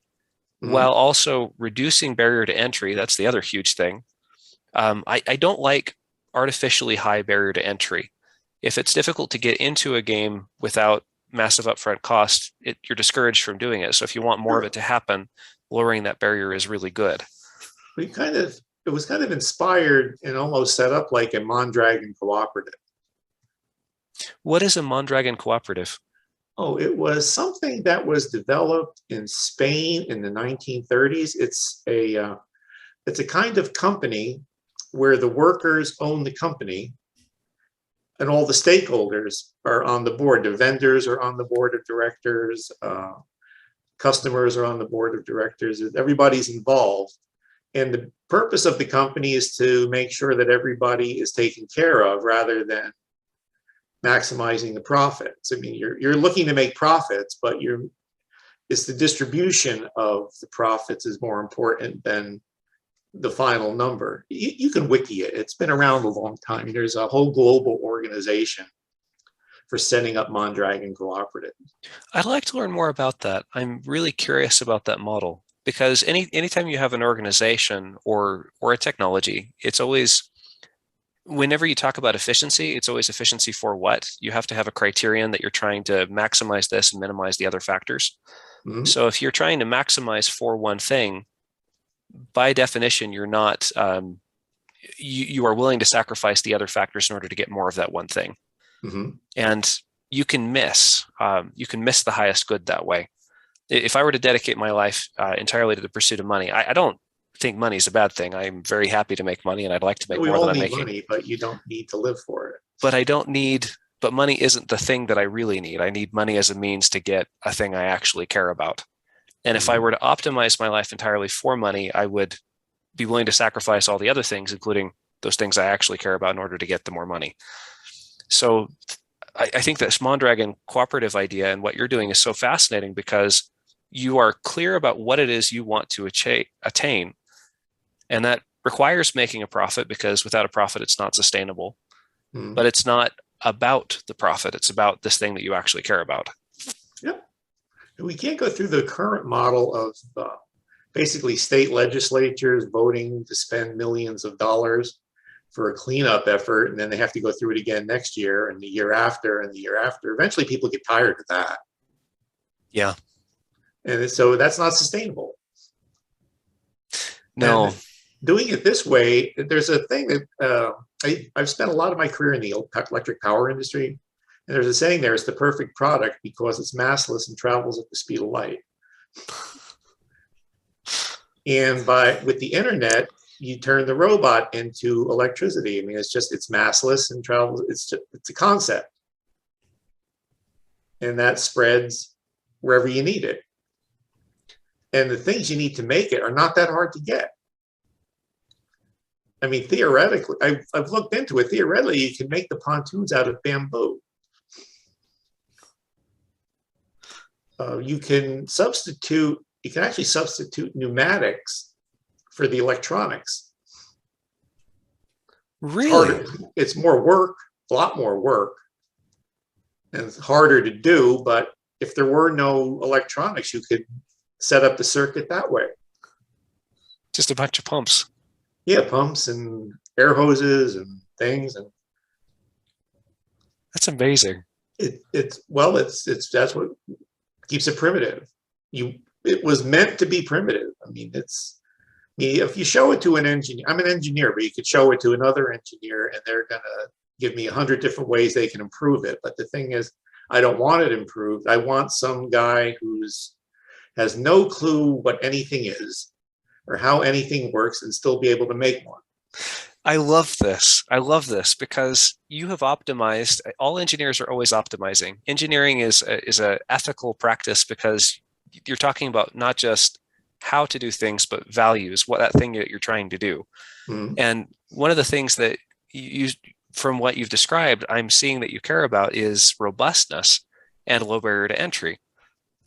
while also reducing barrier to entry. That's the other huge thing. I don't like artificially high barrier to entry. If it's difficult to get into a game without massive upfront cost, you're discouraged from doing it. So if you want more of it to happen, lowering that barrier is really good. It was kind of inspired and almost set up like a Mondragon cooperative. What is a Mondragon cooperative? Oh, it was something that was developed in Spain in the 1930s. It's a kind of company where the workers own the company, and all the stakeholders are on the board. The vendors are on the board of directors, customers are on the board of directors, everybody's involved. And the purpose of the company is to make sure that everybody is taken care of rather than maximizing the profits. I mean, you're looking to make profits, but it's the distribution of the profits is more important than the final number. You can wiki it. It's been around a long time. There's a whole global organization for setting up Mondragon Cooperative. I'd like to learn more about that. I'm really curious about that model because anytime you have an organization or a technology, it's always, whenever you talk about efficiency, it's always efficiency for what? You have to have a criterion that you're trying to maximize this and minimize the other factors. Mhm. So if you're trying to maximize for one thing, by definition, you're not, you are willing to sacrifice the other factors in order to get more of that one thing. Mhm. And you can miss the highest good that way. If I were to dedicate my life entirely to the pursuit of money, I don't think money is a bad thing. I'm very happy to make money and I'd like to make We more all than I'm need making. money, but you don't need to live for it. But money isn't the thing that I really need. I need money as a means to get a thing I actually care about. And if I were to optimize my life entirely for money, I would be willing to sacrifice all the other things, including those things I actually care about in order to get the more money. So I think this Mondragon cooperative idea and what you're doing is so fascinating because you are clear about what it is you want to attain. And that requires making a profit because without a profit, it's not sustainable. Mhm. But it's not about the profit. It's about this thing that you actually care about. Yep. We can't go through the current model of basically state legislatures voting to spend millions of dollars for a cleanup effort, and then they have to go through it again next year and the year after and the year after. Eventually, people get tired of that. Yeah. And so that's not sustainable. No. And doing it this way, there's a thing that I've spent a lot of my career in the electric power industry. And there's a saying there, it's the perfect product because it's massless and travels at the speed of light. And with the internet, you turn the robot into electricity. I mean, it's massless and travels. It's a concept. And that spreads wherever you need it. And the things you need to make it are not that hard to get. I mean, theoretically, I've looked into it. Theoretically, you can make the pontoons out of bamboo. You can actually substitute pneumatics for the electronics. Really? It's more work, a lot more work, and it's harder to do. But if there were no electronics, you could set up the circuit that way. Just a bunch of pumps. Yeah, pumps and air hoses and things, and that's amazing. That's what keeps it primitive. It was meant to be primitive. I mean, if you show it to an engineer, I'm an engineer, but you could show it to another engineer and they're going to give me 100 different ways they can improve it. But the thing is, I don't want it improved. I want some guy has no clue what anything is or how anything works and still be able to make one. I love this. I love this because you have optimized. All engineers are always optimizing. Engineering is a ethical practice because you're talking about not just how to do things, but values, what that thing that you're trying to do. Mm-hmm. And one of the things that from what you've described, I'm seeing that you care about is robustness and low barrier to entry.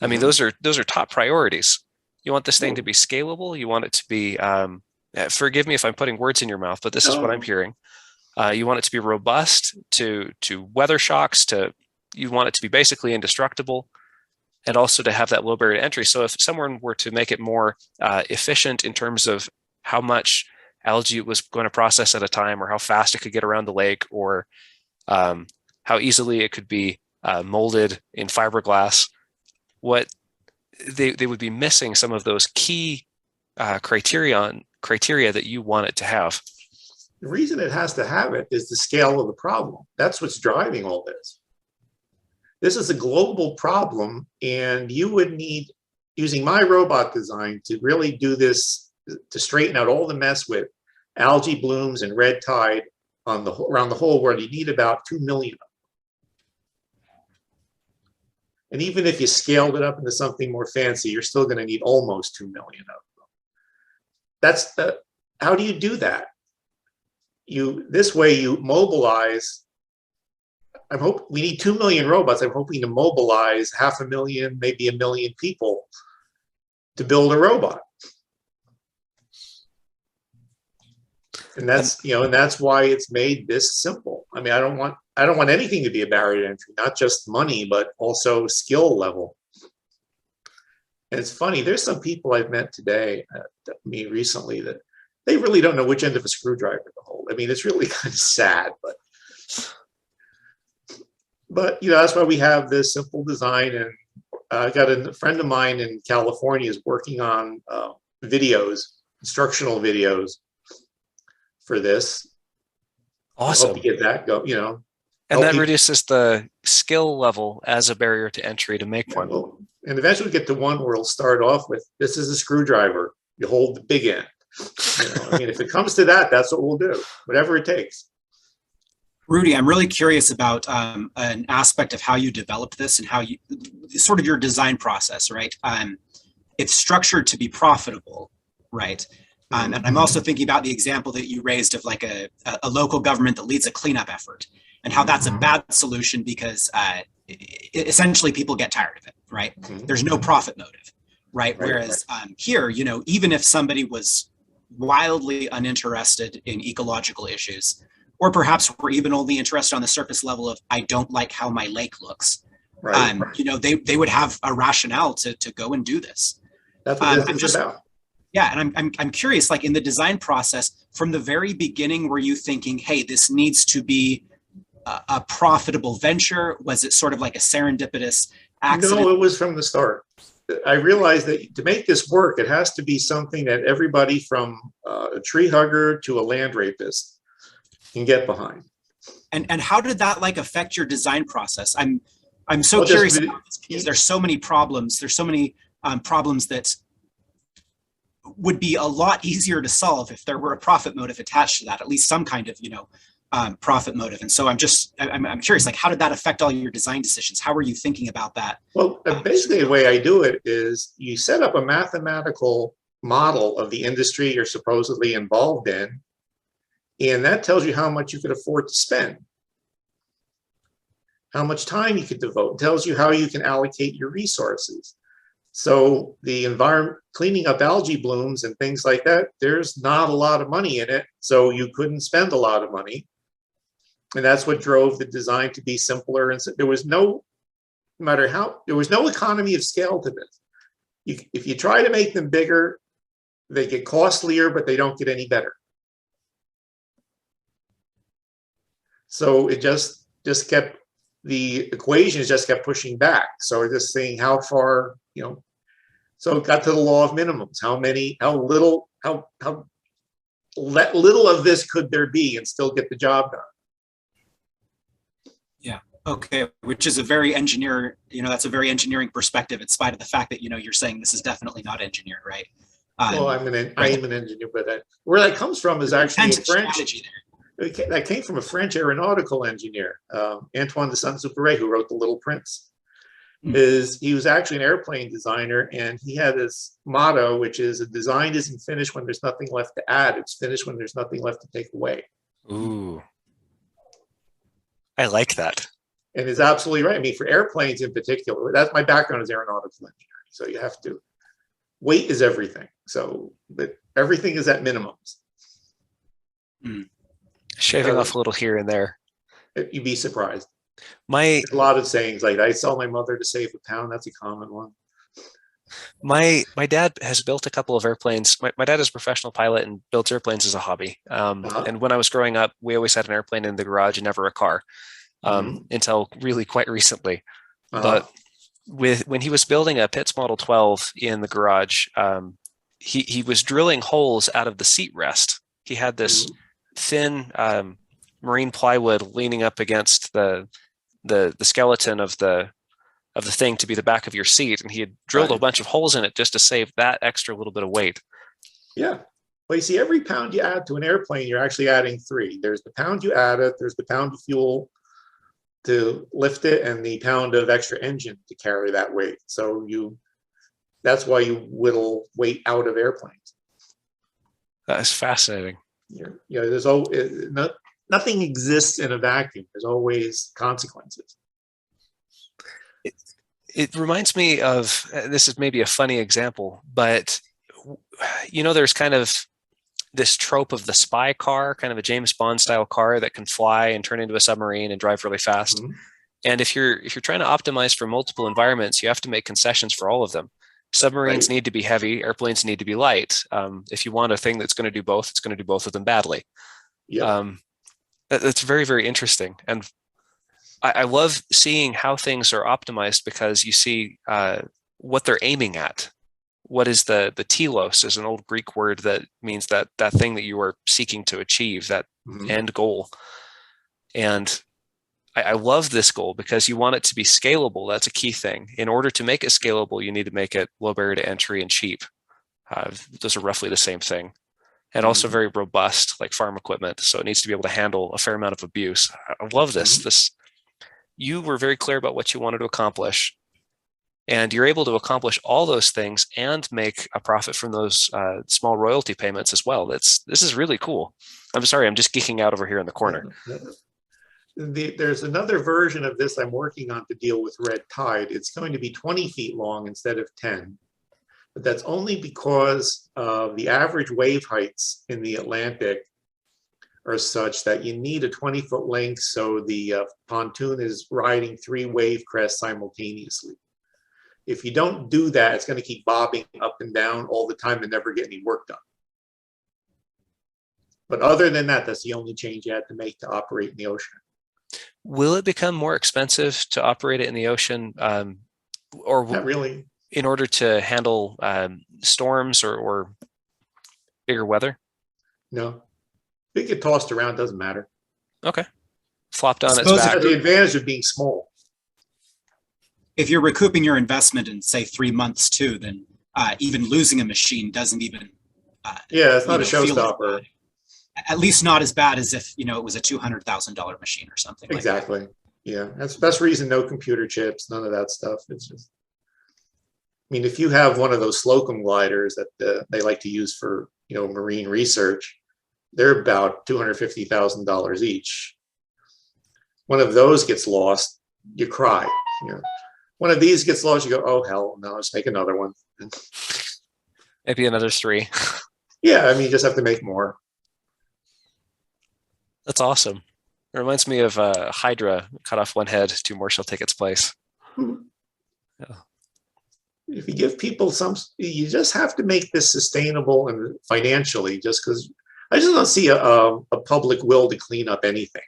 I mean, those are top priorities. You want this thing to be scalable. You want it to be, forgive me if I'm putting words in your mouth, but this is what I'm hearing. You want it to be robust to weather shocks, you want it to be basically indestructible, and also to have that low barrier to entry. So if someone were to make it more efficient in terms of how much algae it was going to process at a time, or how fast it could get around the lake, or how easily it could be molded in fiberglass, what they would be missing some of those key criteria that you want it to have. The reason it has to have it is the scale of the problem. That's what's driving all this. This is a global problem, and you would need, using my robot design, to really do this, to straighten out all the mess with algae blooms and red tide around the whole world. You need about 2 million of them. And even if you scaled it up into something more fancy, you're still going to need almost 2 million of them. How do you do that? This way you mobilize. We need 2 million robots. I'm hoping to mobilize 500,000, maybe 1 million people to build a robot. And that's why it's made this simple. I mean, I don't want anything to be a barrier to entry, not just money, but also skill level. And it's funny, there's some people I've met today, recently, that they really don't know which end of a screwdriver to hold. I mean, it's really kind of sad, but that's why we have this simple design. And I got a friend of mine in California is working on videos, instructional videos for this. Awesome. I hope to get that go, And that reduces the skill level as a barrier to entry to make one. Well, and eventually we get to one where it'll start off with, this is a screwdriver. You hold the big end. I mean, if it comes to that, that's what we'll do, whatever it takes. Rudy, I'm really curious about an aspect of how you developed this and how you, sort of your design process, right? It's structured to be profitable, right? And I'm also thinking about the example that you raised of like a local government that leads a cleanup effort, and how that's a bad solution because essentially people get tired of it, right? There's no profit motive, right? Whereas here, even if somebody was wildly uninterested in ecological issues, or perhaps were even only interested on the surface level of, I don't like how my lake looks, they would have a rationale to go and do this. That's what this is about. Yeah, and I'm curious, like in the design process, from the very beginning, were you thinking, hey, this needs to be a profitable venture? Was it sort of like a serendipitous accident? No, it was from the start. I realized that to make this work, it has to be something that everybody from a tree hugger to a land rapist can get behind. And how did that like affect your design process? I'm so curious about this because there's so many problems. There's so many problems that would be a lot easier to solve if there were a profit motive attached to that, at least some kind of, profit motive. And so I'm curious, like, how did that affect all your design decisions? How were you thinking about that? Well, basically the way I do it is you set up a mathematical model of the industry you're supposedly involved in, and that tells you how much you could afford to spend, how much time you could devote. It tells you how you can allocate your resources. So the environment, cleaning up algae blooms and things like that, there's not a lot of money in it, so you couldn't spend a lot of money. And that's what drove the design to be simpler. And so there was no economy of scale to this. If you try to make them bigger, they get costlier, but they don't get any better. So it just kept, the equations just kept pushing back. So we're just saying how far, so it got to the law of minimums. How little of this could there be and still get the job done? Yeah. Okay. Which is a very that's a very engineering perspective, in spite of the fact that, you're saying this is definitely not engineered, right? Well, I am an engineer, but where that comes from is actually a French. That came from a French aeronautical engineer, Antoine de Saint-Exupéry, who wrote The Little Prince. He was actually an airplane designer, and he had this motto, which is, a design isn't finished when there's nothing left to add, it's finished when there's nothing left to take away. Ooh, I like that. And it's absolutely right. I mean, for airplanes in particular, that's my background is aeronautical engineering. So you have to, weight is everything. So, but everything is at minimums. Shaving off a little here and there. You'd be surprised. There's a lot of sayings like, I sell my mother to save a pound. That's a common one. My dad has built a couple of airplanes. My dad is a professional pilot and builds airplanes as a hobby. And when I was growing up, we always had an airplane in the garage and never a car, until really quite recently. But when he was building a Pitts Model 12 in the garage, he was drilling holes out of the seat rest. He had this thin marine plywood leaning up against the skeleton of the thing to be the back of your seat, and he had drilled a bunch of holes in it just to save that extra little bit of weight. Yeah. Well, you see, every pound you add to an airplane, you're actually adding 3. There's the pound you add it, there's the pound of fuel to lift it, and the pound of extra engine to carry that weight. So that's why you whittle weight out of airplanes. That is fascinating. There's nothing exists in a vacuum. There's always consequences. It reminds me of, this is maybe a funny example, but there's kind of this trope of the spy car, kind of a James Bond style car that can fly and turn into a submarine and drive really fast. Mhm. And if you're trying to optimize for multiple environments, you have to make concessions for all of them. Submarines Right. need to be heavy, airplanes need to be light. If you want a thing that's going to do both, it's going to do both of them badly. Yep. That's very, very interesting. And I love seeing how things are optimized because you see what they're aiming at. What is the telos is an old Greek word that means that thing that you are seeking to achieve, that Mhm. end goal. And I love this goal because you want it to be scalable. That's a key thing. In order to make it scalable, you need to make it low barrier to entry and cheap. Those are roughly the same thing. And also Mhm. very robust, like farm equipment. So it needs to be able to handle a fair amount of abuse. I love this. Mhm. You were very clear about what you wanted to accomplish, and you're able to accomplish all those things and make a profit from those small royalty payments as well. This is really cool. I'm sorry, I'm just geeking out over here in the corner. There's another version of this I'm working on to deal with red tide. It's going to be 20 feet long instead of 10. But that's only because the average wave heights in the Atlantic are such that you need a 20-foot length so the pontoon is riding 3 wave crests simultaneously. If you don't do that, it's going to keep bobbing up and down all the time and never get any work done. But other than that, that's the only change you had to make to operate in the ocean. Will it become more expensive to operate it in the ocean, or Not really. in order to handle storms or bigger weather? No. If it get tossed around, doesn't matter. Okay. Flopped on its Suppose back. That's the advantage of being small. if you're recouping your investment in say 3 months too, then even losing a machine doesn't even Yeah, it's not a feel as showstopper. bad. At least not as bad as if it was a $200,000 machine or something. Exactly. Like that. Yeah, that's the best reason. No computer chips, none of that stuff. It's just, I mean, if you have one of those Slocum gliders that they like to use for marine research, they're about $250,000 each. One of those gets lost, you cry. One of these gets lost, you go, oh hell, no, let's make another one. Maybe another 3. Yeah, I mean, you just have to make more. That's awesome. It reminds me of Hydra. Cut off one head, 2 more shall take its place. Yeah. If you give people you just have to make this sustainable and financially, just because I just don't see a public will to clean up anything.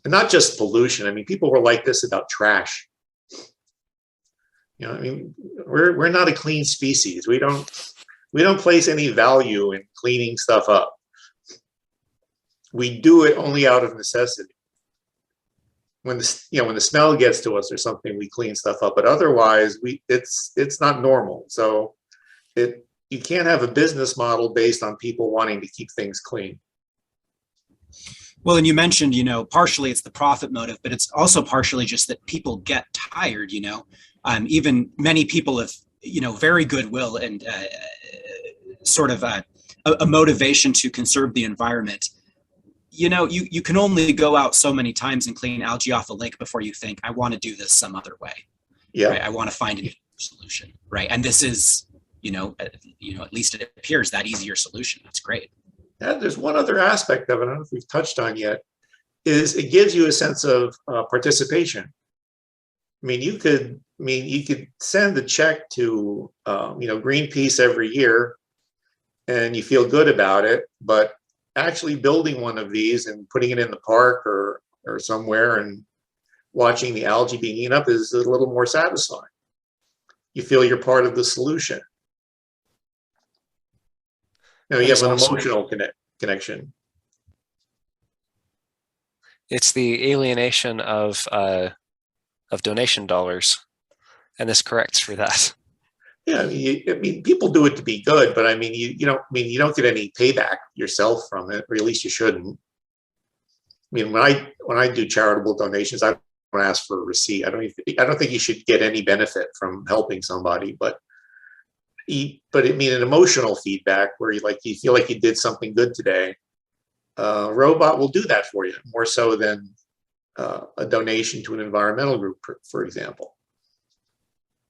And not just pollution. I mean, people were like this about trash. I mean, we're not a clean species. We don't place any value in cleaning stuff up. We do it only out of necessity. When the smell gets to us or something, we clean stuff up. But otherwise, it's not normal. So you can't have a business model based on people wanting to keep things clean. Well, and you mentioned, partially it's the profit motive, but it's also partially just that people get tired, even many people have, very good will and sort of a motivation to conserve the environment. You can only go out so many times and clean algae off a lake before you think, I want to do this some other way. Yeah. Right? I want to find a new solution. Right. And this is, at least it appears that easier solution. That's great. Yeah, there's one other aspect of it, I don't know if we've touched on yet, is it gives you a sense of participation. I mean, you could send a check to, Greenpeace every year and you feel good about it, but actually building one of these and putting it in the park or somewhere and watching the algae being eaten up is a little more satisfying. You feel you're part of the solution. You have an emotional connection. It's the alienation of donation dollars, and this corrects for that. Yeah, I mean, people do it to be good, but I mean, you don't get any payback yourself from it, or at least you shouldn't. I mean, when I do charitable donations, I don't ask for a receipt. I don't think you should get any benefit from helping somebody, but I mean, an emotional feedback where you feel like you did something good today. A robot will do that for you more so than a donation to an environmental group, for example.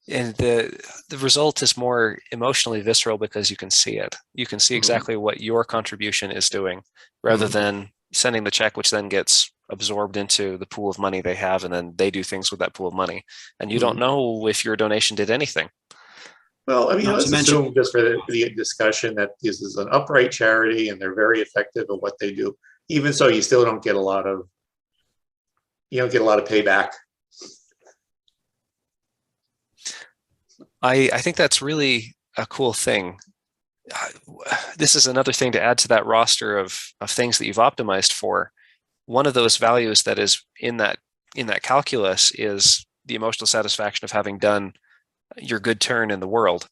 And the result is more emotionally visceral because you can see it. You can see exactly what your contribution is doing, rather than sending the check, which then gets absorbed into the pool of money they have, and then they do things with that pool of money. And you don't know if your donation did anything. Well, I mean, Not to let's mention, assume just for the discussion that this is an upright charity and they're very effective at what they do. Even so, you still don't get a lot of payback. I think that's really a cool thing. This is another thing to add to that roster of things that you've optimized for. One of those values that is in that calculus is the emotional satisfaction of having done your good turn in the world.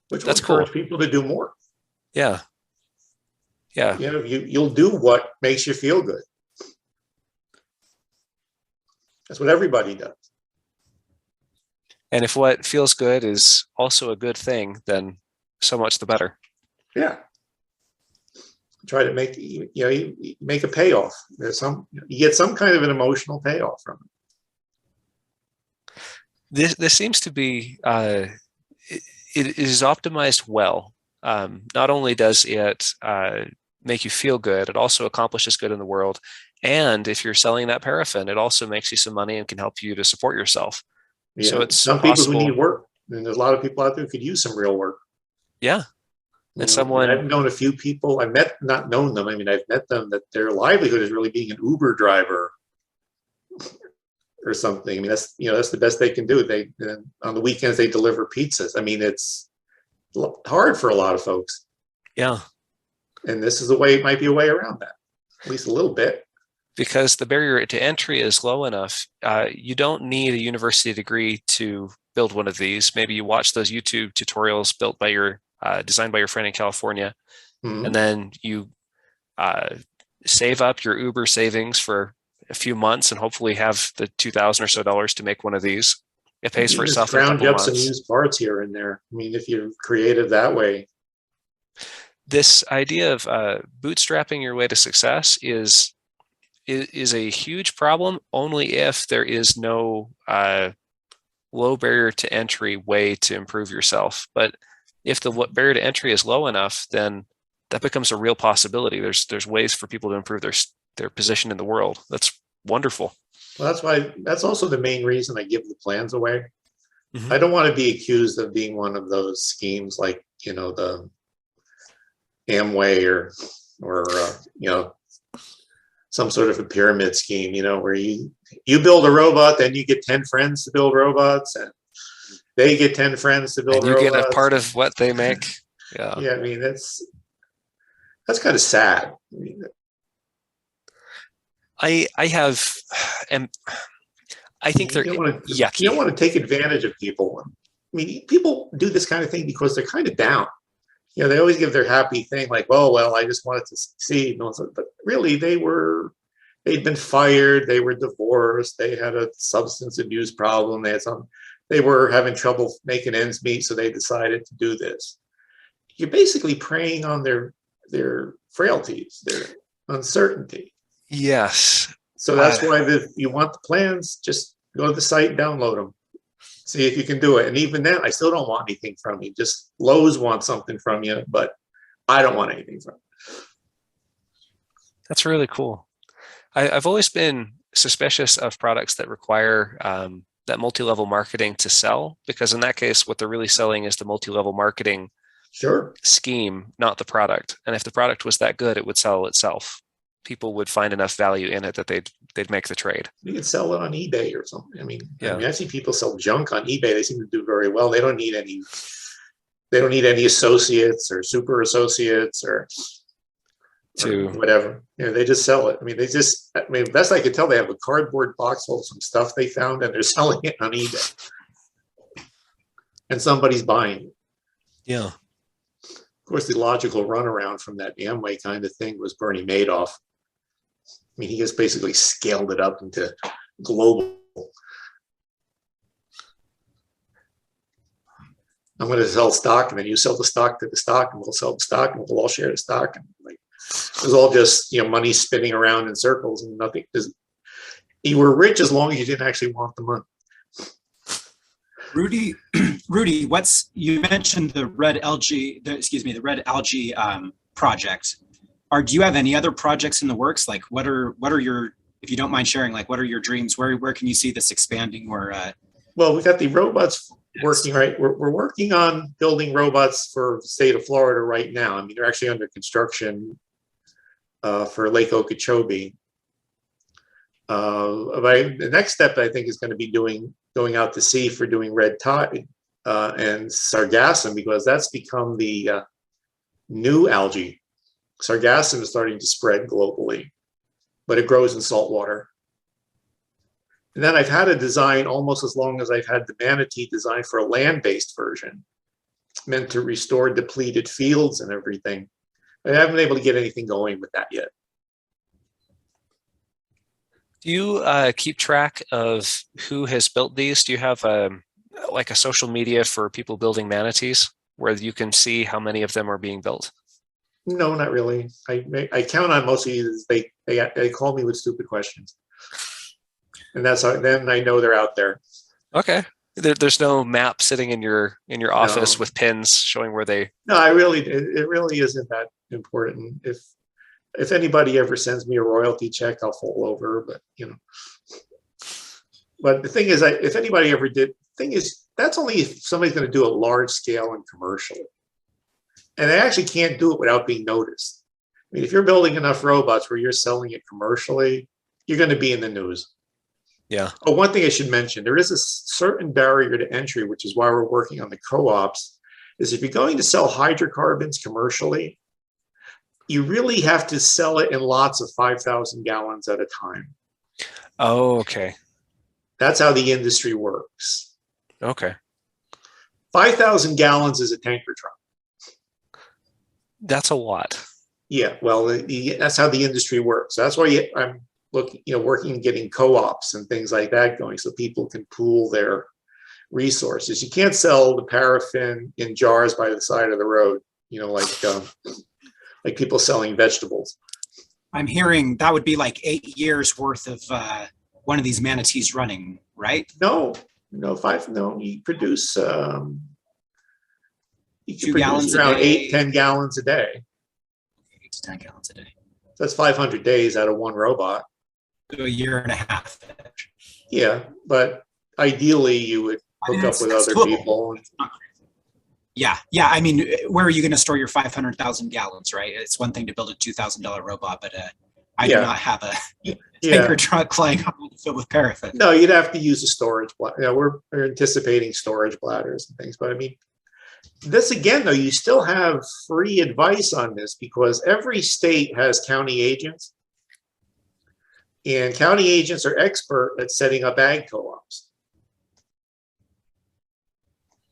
Which will That's encourage cool. people to do more. Yeah. Yeah. You know, you'll do what makes you feel good. That's what everybody does. And if what feels good is also a good thing, then so much the better. Yeah. Try to make, you make a payoff. You get some kind of an emotional payoff from This seems to be it is optimized well. Not only does it make you feel good, it also accomplishes good in the world. And if you're selling that paraffin, it also makes you some money and can help you to support yourself. it. So it's some people who possible. need work, and there's a lot of people out there who could use some real work. Yeah. And someone, I've known a few people. Not known them. I mean, I've met them that their livelihood is really being an Uber driver or something. I mean, that's the best they can do. On the weekends they deliver pizzas. I mean, it's hard for a lot of folks. yeah, And this is it might be a way around that, at least a little bit. because the barrier to entry is low enough. You don't need a university degree to build one of these. Maybe you watch those YouTube tutorials built by designed by your friend in California, and then you save up your Uber savings for a few months and hopefully have the $2,000 or so to make one of these. It pays for itself in a couple up months. Some used parts here and there. I mean, if you're creative that way. This idea of bootstrapping your way to success is a huge problem only if there is no low barrier to entry way to improve yourself. But if the barrier to entry is low enough, then that becomes a real possibility. There's ways for people to improve their position in the world. That's wonderful. Well, that's also the main reason I give the plans away. I don't want to be accused of being one of those schemes like, the Amway or some sort of a pyramid scheme, where you build a robot, then you get 10 friends to build robots, and they get 10 friends to build robots. And you get a part of what they make. Yeah. Yeah, I mean, that's kind of sad. I think they're yucky. You don't want to take advantage of people. I mean, people do this kind of thing because they're kind of down. They always give their happy thing like, oh, well, I just wanted to succeed. But really, they'd been fired. They were divorced. They had a substance abuse problem. They were having trouble making ends meet. So they decided to do this. You're basically preying on their frailties, their uncertainty. Yes. So that's why you want the plans, just go to the site, download them, see if you can do it. And even then, I still don't want anything from you. Just Lowe's wants something from you, but I don't want anything from you. That's really cool. I've always been suspicious of products that require that multi-level marketing to sell, because in that case, what they're really selling is the multi-level marketing scheme, not the product. And if the product was that good, it would sell itself. People would find enough value in it that they'd make the trade. You could sell it on eBay or something. I mean, I see people sell junk on eBay. They seem to do very well. They don't need any associates or super associates or whatever. They just sell it. I mean, best I could tell, they have a cardboard box full of some stuff they found and they're selling it on eBay. And somebody's buying it. Yeah. Of course, the logical runaround from that Amway kind of thing was Bernie Madoff. I mean, he just basically scaled it up into global. I'm going to sell stock, and then you sell the stock to the stock, and we'll sell the stock, and we'll all share the stock. And it was all just money spinning around in circles, and nothing. You were rich as long as you didn't actually want the money. Rudy, Rudy, you mentioned the red algae, the red algae project. Do you have any other projects in the works? Like what are your, if you don't mind sharing, like what are your dreams? Where can you see this expanding or Well, we got the robots working, right? We're working on building robots for the state of Florida right now. I mean, they're actually under construction for Lake Okeechobee. The next step, I think, is going to be going out to sea for doing red tide and sargassum, because that's become the new algae. Sargassum is starting to spread globally, but it grows in salt water. And then I've had a design almost as long as I've had the Manatee design for a land-based version, meant to restore depleted fields and everything. I haven't been able to get anything going with that yet. Do you keep track of who has built these? Do you have like a social media for people building manatees where you can see how many of them are being built? No, not really. I count on mostly they call me with stupid questions, and that's how, then I know they're out there. Okay. There's no map sitting in your office No. with pins showing where they. No, it really isn't that important. If anybody ever sends me a royalty check, I'll fall over. But But the thing is, if anybody ever did, thing is, that's only if somebody's going to do it large scale and commercially, and they actually can't do it without being noticed. I mean, if you're building enough robots where you're selling it commercially, you're going to be in the news. Yeah. Oh, one thing I should mention, there is a certain barrier to entry, which is why we're working on the co-ops, is if you're going to sell hydrocarbons commercially, you really have to sell it in lots of 5,000 gallons at a time. Oh, okay. That's how the industry works. Okay. 5,000 gallons is a tanker truck. That's a lot. Yeah, well, that's how the industry works. That's why I'm working, getting co-ops and things like that going, so people can pool their resources. You can't sell the paraffin in jars by the side of the road, like people selling vegetables. I'm hearing that would be like 8 years worth of one of these manatees running, right? No, you produce you can 2 gallons produce around a day. 8-10 gallons a day. 8 to 10 gallons a day. That's 500 days out of one robot. So a year and a half. Yeah, but ideally you would hook up with other people. Yeah. I mean, where are you going to store your 500,000 gallons, right? It's one thing to build a $2,000 robot, but I do not have a tanker truck flying filled with paraffin. No, you'd have to use a storage bladder. We're anticipating storage bladders and things, but I mean, this again, though, you still have free advice on this because every state has county agents, and county agents are expert at setting up ag co-ops.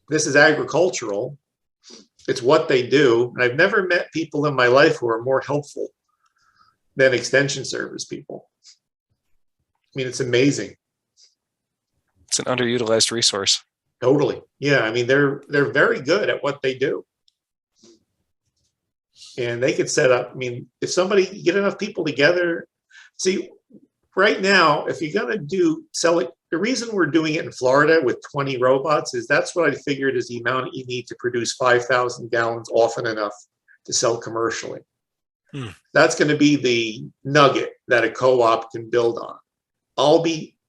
This is agricultural. It's what they do. And I've never met people in my life who are more helpful than extension service people. I mean, it's amazing. It's an underutilized resource. Totally. Yeah. I mean, they're very good at what they do. And they could set up, I mean, if somebody get enough people together, see, right now, if you're going to sell it, the reason we're doing it in Florida with 20 robots is that's what I figured is the amount you need to produce 5,000 gallons often enough to sell commercially. That's going to be the nugget that a co-op can build on.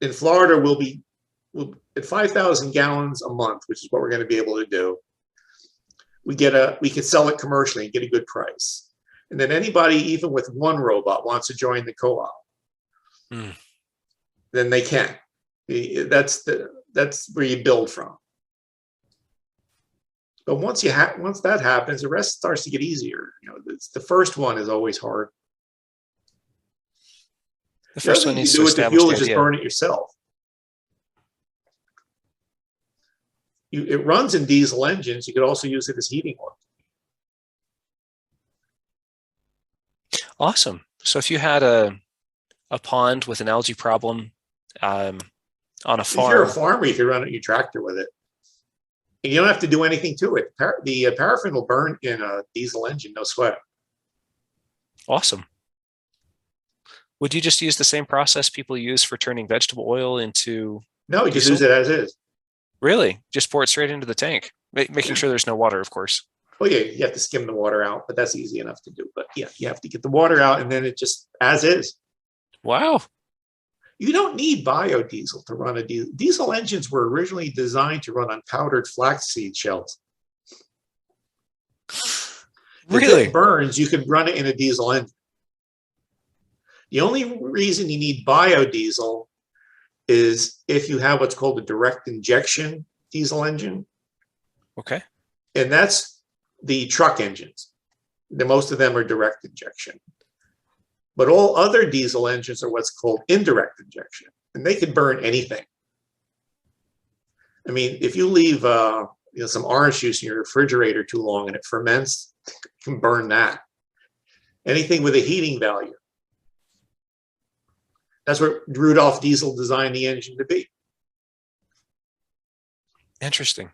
In Florida, we'll at 5,000 gallons a month, which is what we're going to be able to do. We could sell it commercially and get a good price. And then anybody, even with one robot, wants to join the co-op, then they can. That's where you build from. But once that happens, the rest starts to get easier. The first one is always hard. The first one needs to establish the fuel is idea. just burn it yourself. It runs in diesel engines. You could also use it as heating oil. Awesome. So if you had a pond with an algae problem on a farm. If you're a farmer, you could run your tractor with it. And you don't have to do anything to it. The paraffin will burn in a diesel engine, no sweat. Awesome. Would you just use the same process people use for turning vegetable oil into? No, you just use it as is. Really? Just pour it straight into the tank, making Yeah. sure there's no water, of course. Well, yeah, you have to skim the water out, but that's easy enough to do. But yeah, you have to get the water out, and then it just as is. Wow. You don't need biodiesel to run a diesel. Diesel engines were originally designed to run on powdered flaxseed shells. If Really? it burns, you can run it in a diesel engine. The only reason you need biodiesel is if you have what's called a direct injection diesel engine, Okay. and that's the truck engines. Most of them are direct injection. But all other diesel engines are what's called indirect injection, and they can burn anything. I mean, if you leave some orange juice in your refrigerator too long and it ferments, you can burn that. Anything with a heating value. That's what Rudolph Diesel designed the engine to be. Interesting.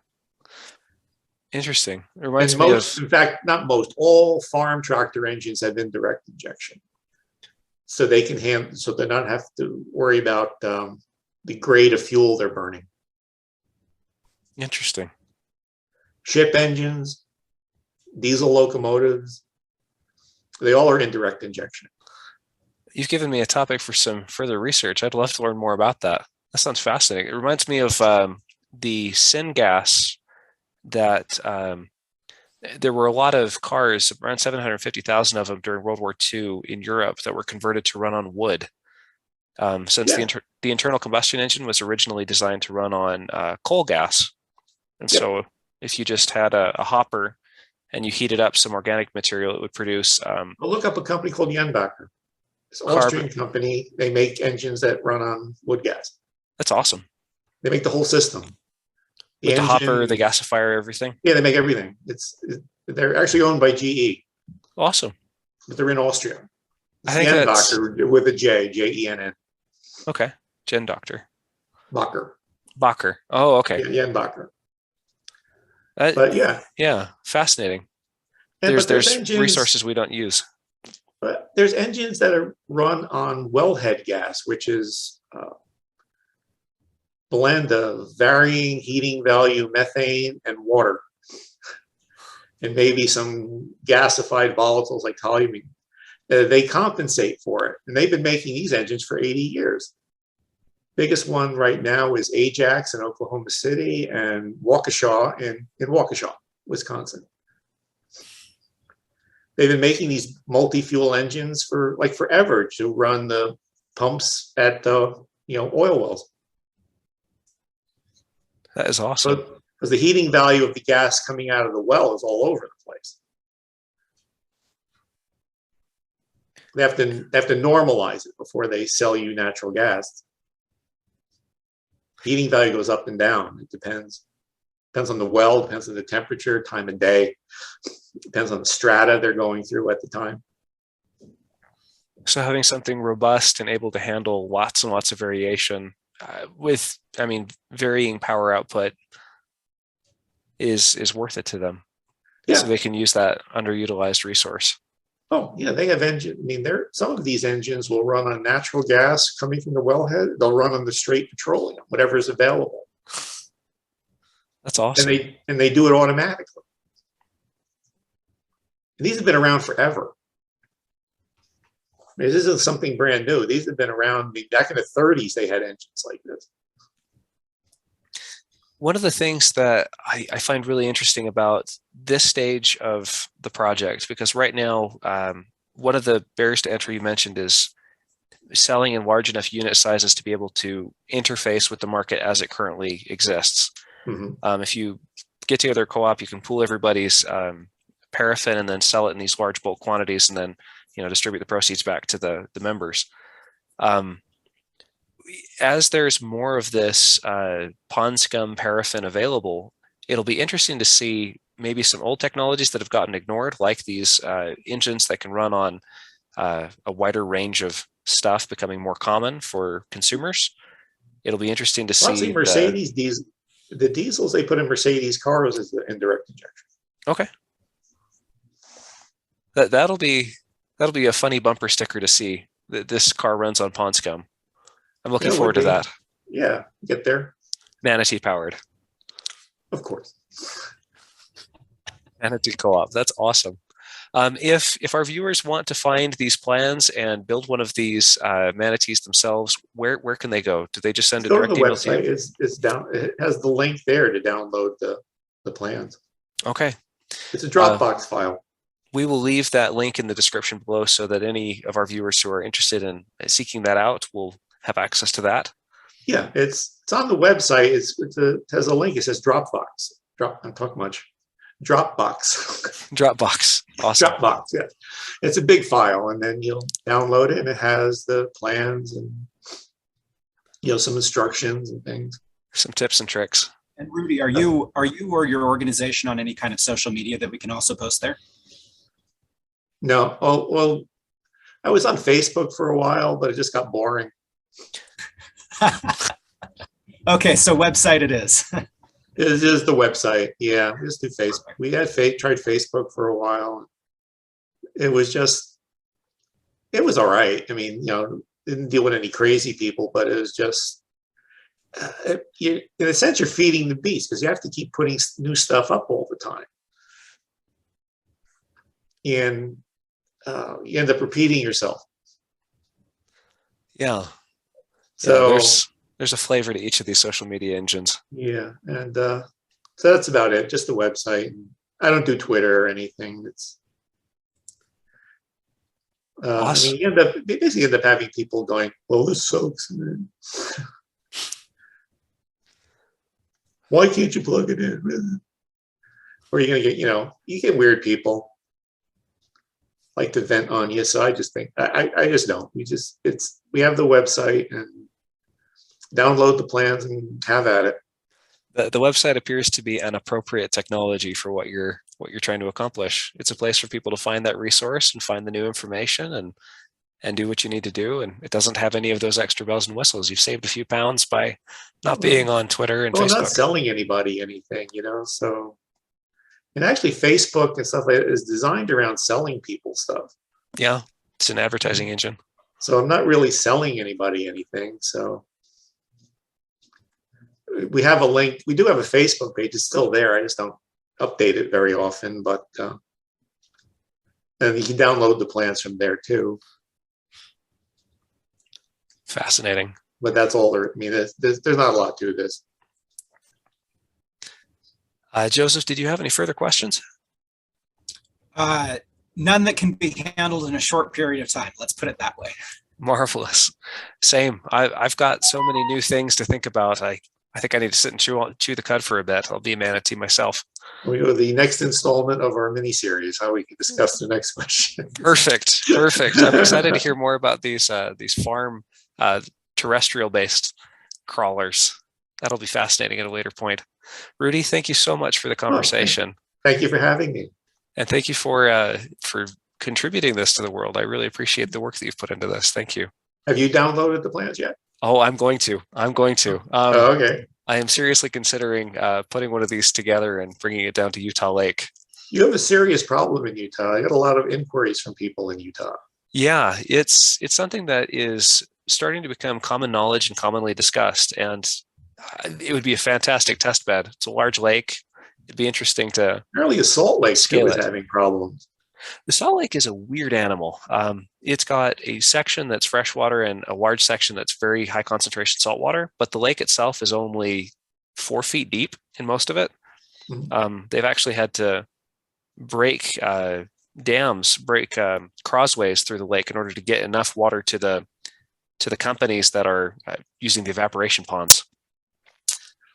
It reminds And me most, of, in fact, not most, all farm tractor engines have indirect injection. So they can handle, so they don't have to worry about the grade of fuel they're burning. interesting. Ship engines, diesel locomotives, they all are indirect injection. You've given me a topic for some further research. I'd love to learn more about that. That sounds fascinating. It reminds me of the syngas that there were a lot of cars, around 750,000 of them during World War II in Europe, that were converted to run on wood. Since Yeah. the internal combustion engine was originally designed to run on coal gas. And Yep. so if you just had a hopper and you heated up some organic material, it would produce I'll look up a company called Jenbacher. It's an carbon. Austrian company. They make engines that run on wood gas. That's awesome. They make the whole system. With the hopper, the gasifier, everything. Yeah, they make everything. They're actually owned by GE, Awesome. but they're in Austria. I think that's Jenbacher with a J, Jenn. okay. Jen Doctor. Bacher. Oh, okay. Yeah, Jenbacher. But But yeah. yeah, fascinating. But There's engines, resources we don't use. But there's engines that are run on wellhead gas, which is a blend of varying heating value methane and water, and maybe some gasified volatiles like toluene. They compensate for it, and they've been making these engines for 80 years. Biggest one right now is Ajax in Oklahoma City and Waukesha in Waukesha, Wisconsin. They've been making these multi-fuel engines for like forever to run the pumps at the oil wells. That is awesome. Because the heating value of the gas coming out of the well is all over the place. They have to normalize it before they sell you natural gas. Heating value goes up and down. It depends. Depends on the well, depends on the temperature, time of day. Depends on the strata they're going through at the time. So having something robust and able to handle lots and lots of variation with, varying power output is worth it to them. Yeah. So they can use that underutilized resource. Oh, yeah, they have engine. Some of these engines will run on natural gas coming from the wellhead. They'll run on the straight petroleum, whatever is available. That's awesome. And they do it automatically. And these have been around forever. This isn't something brand new. These have been around. Back in the 30s, they had engines like this. One of the things that I find really interesting about this stage of the project, because right now, one of the barriers to entry you mentioned is selling in large enough unit sizes to be able to interface with the market as it currently exists. Mm-hmm. If you get together a co-op, you can pool everybody's paraffin and then sell it in these large bulk quantities and then distribute the proceeds back to the members. As there's more of this pond scum paraffin available, it'll be interesting to see maybe some old technologies that have gotten ignored, like these engines that can run on a wider range of stuff becoming more common for consumers. It'll be interesting to see. Mercedes the diesels they put in Mercedes cars is the indirect injection. Okay. That'll be a funny bumper sticker to see that this car runs on pond scum. I'm looking forward to that. Yeah, get there. Manatee powered. Of course. Manatee Co-op. That's awesome. If our viewers want to find these plans and build one of these manatees themselves, where can they go? Do they just send a Go to direct the email to website. you? It's down. It has the link there to download the plans. Okay. It's a Dropbox file. We will leave that link in the description below so that any of our viewers who are interested in seeking that out will have access to that. Yeah, it's on the website. It has a link. It says Dropbox. I'm talking much. Dropbox. Dropbox. Awesome. Dropbox. Yeah, it's a big file, and then you'll download it, and it has the plans and some instructions and things. Some tips and tricks. And Rudy, are you or your organization on any kind of social media that we can also post there? No. Oh, well, I was on Facebook for a while, but it just got boring. Okay, so website it is. It is the website. Yeah, just do Facebook. We had tried Facebook for a while. It was all right. I mean, didn't deal with any crazy people, but it was just, in a sense, you're feeding the beast because you have to keep putting new stuff up all the time. And you end up repeating yourself. Yeah. So there's a flavor to each of these social media engines. Yeah, and so that's about it. Just the website. I don't do Twitter or anything. It's Awesome. I mean, you basically end up having people going, "Well, this sucks." Why can't you plug it in? Or you're gonna get, you get weird people like to vent on you. So I just think I just don't. We have the website and download the plans and have at it. The website appears to be an appropriate technology for what you're trying to accomplish. It's a place for people to find that resource and find the new information and do what you need to do. And it doesn't have any of those extra bells and whistles. You've saved a few pounds by not being on Twitter and Facebook. Facebook. I'm not selling anybody anything, so. And actually, Facebook and stuff like that is designed around selling people stuff. Yeah, it's an advertising engine. So I'm not really selling anybody anything. So we have a link. We do have a Facebook page. It's still there. I just don't update it very often. But and you can download the plans from there too. Fascinating. But that's all there. I mean, there's not a lot to this. Joseph, did you have any further questions? None that can be handled in a short period of time. Let's put it that way. Marvelous. Same. I've got so many new things to think about. I think I need to sit and chew the cud for a bit. I'll be a manatee myself. We go to the next installment of our mini series, how we can discuss the next question. Perfect. I'm excited to hear more about these farm terrestrial-based crawlers. That'll be fascinating at a later point. Rudy, thank you so much for the conversation. Thank you for having me. And thank you for contributing this to the world. I really appreciate the work that you've put into this. Thank you. Have you downloaded the plans yet? Oh, I'm going to. Okay. I am seriously considering putting one of these together and bringing it down to Utah Lake. You have a serious problem in Utah. I got a lot of inquiries from people in Utah. Yeah, it's something that is starting to become common knowledge and commonly discussed. And it would be a fantastic test bed. It's a large lake. It'd be interesting to apparently the Salt Lake scale is having problems. The Salt Lake is a weird animal. It's got a section that's freshwater and a large section that's very high concentration saltwater, but the lake itself is only 4 feet deep in most of it. Mm-hmm. They've actually had to break dams, break crossways through the lake in order to get enough water to the companies that are using the evaporation ponds.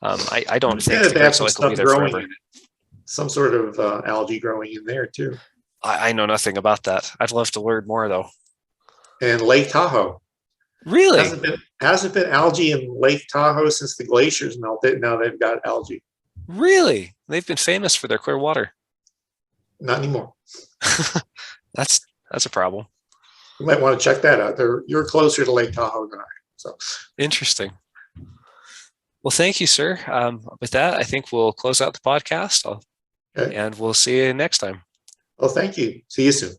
I don't think they have some will stuff be there growing forever. in it. Some sort of algae growing in there too. I know nothing about that. I'd love to learn more though. And Lake Tahoe. Really? Hasn't been algae in Lake Tahoe since the glaciers melted. Now they've got algae. Really? They've been famous for their clear water. Not anymore. That's a problem. You might want to check that out. You're closer to Lake Tahoe than I am. So interesting. Well, thank you, sir. With that, I think we'll close out the podcast, and we'll see you next time. Well, thank you. See you soon.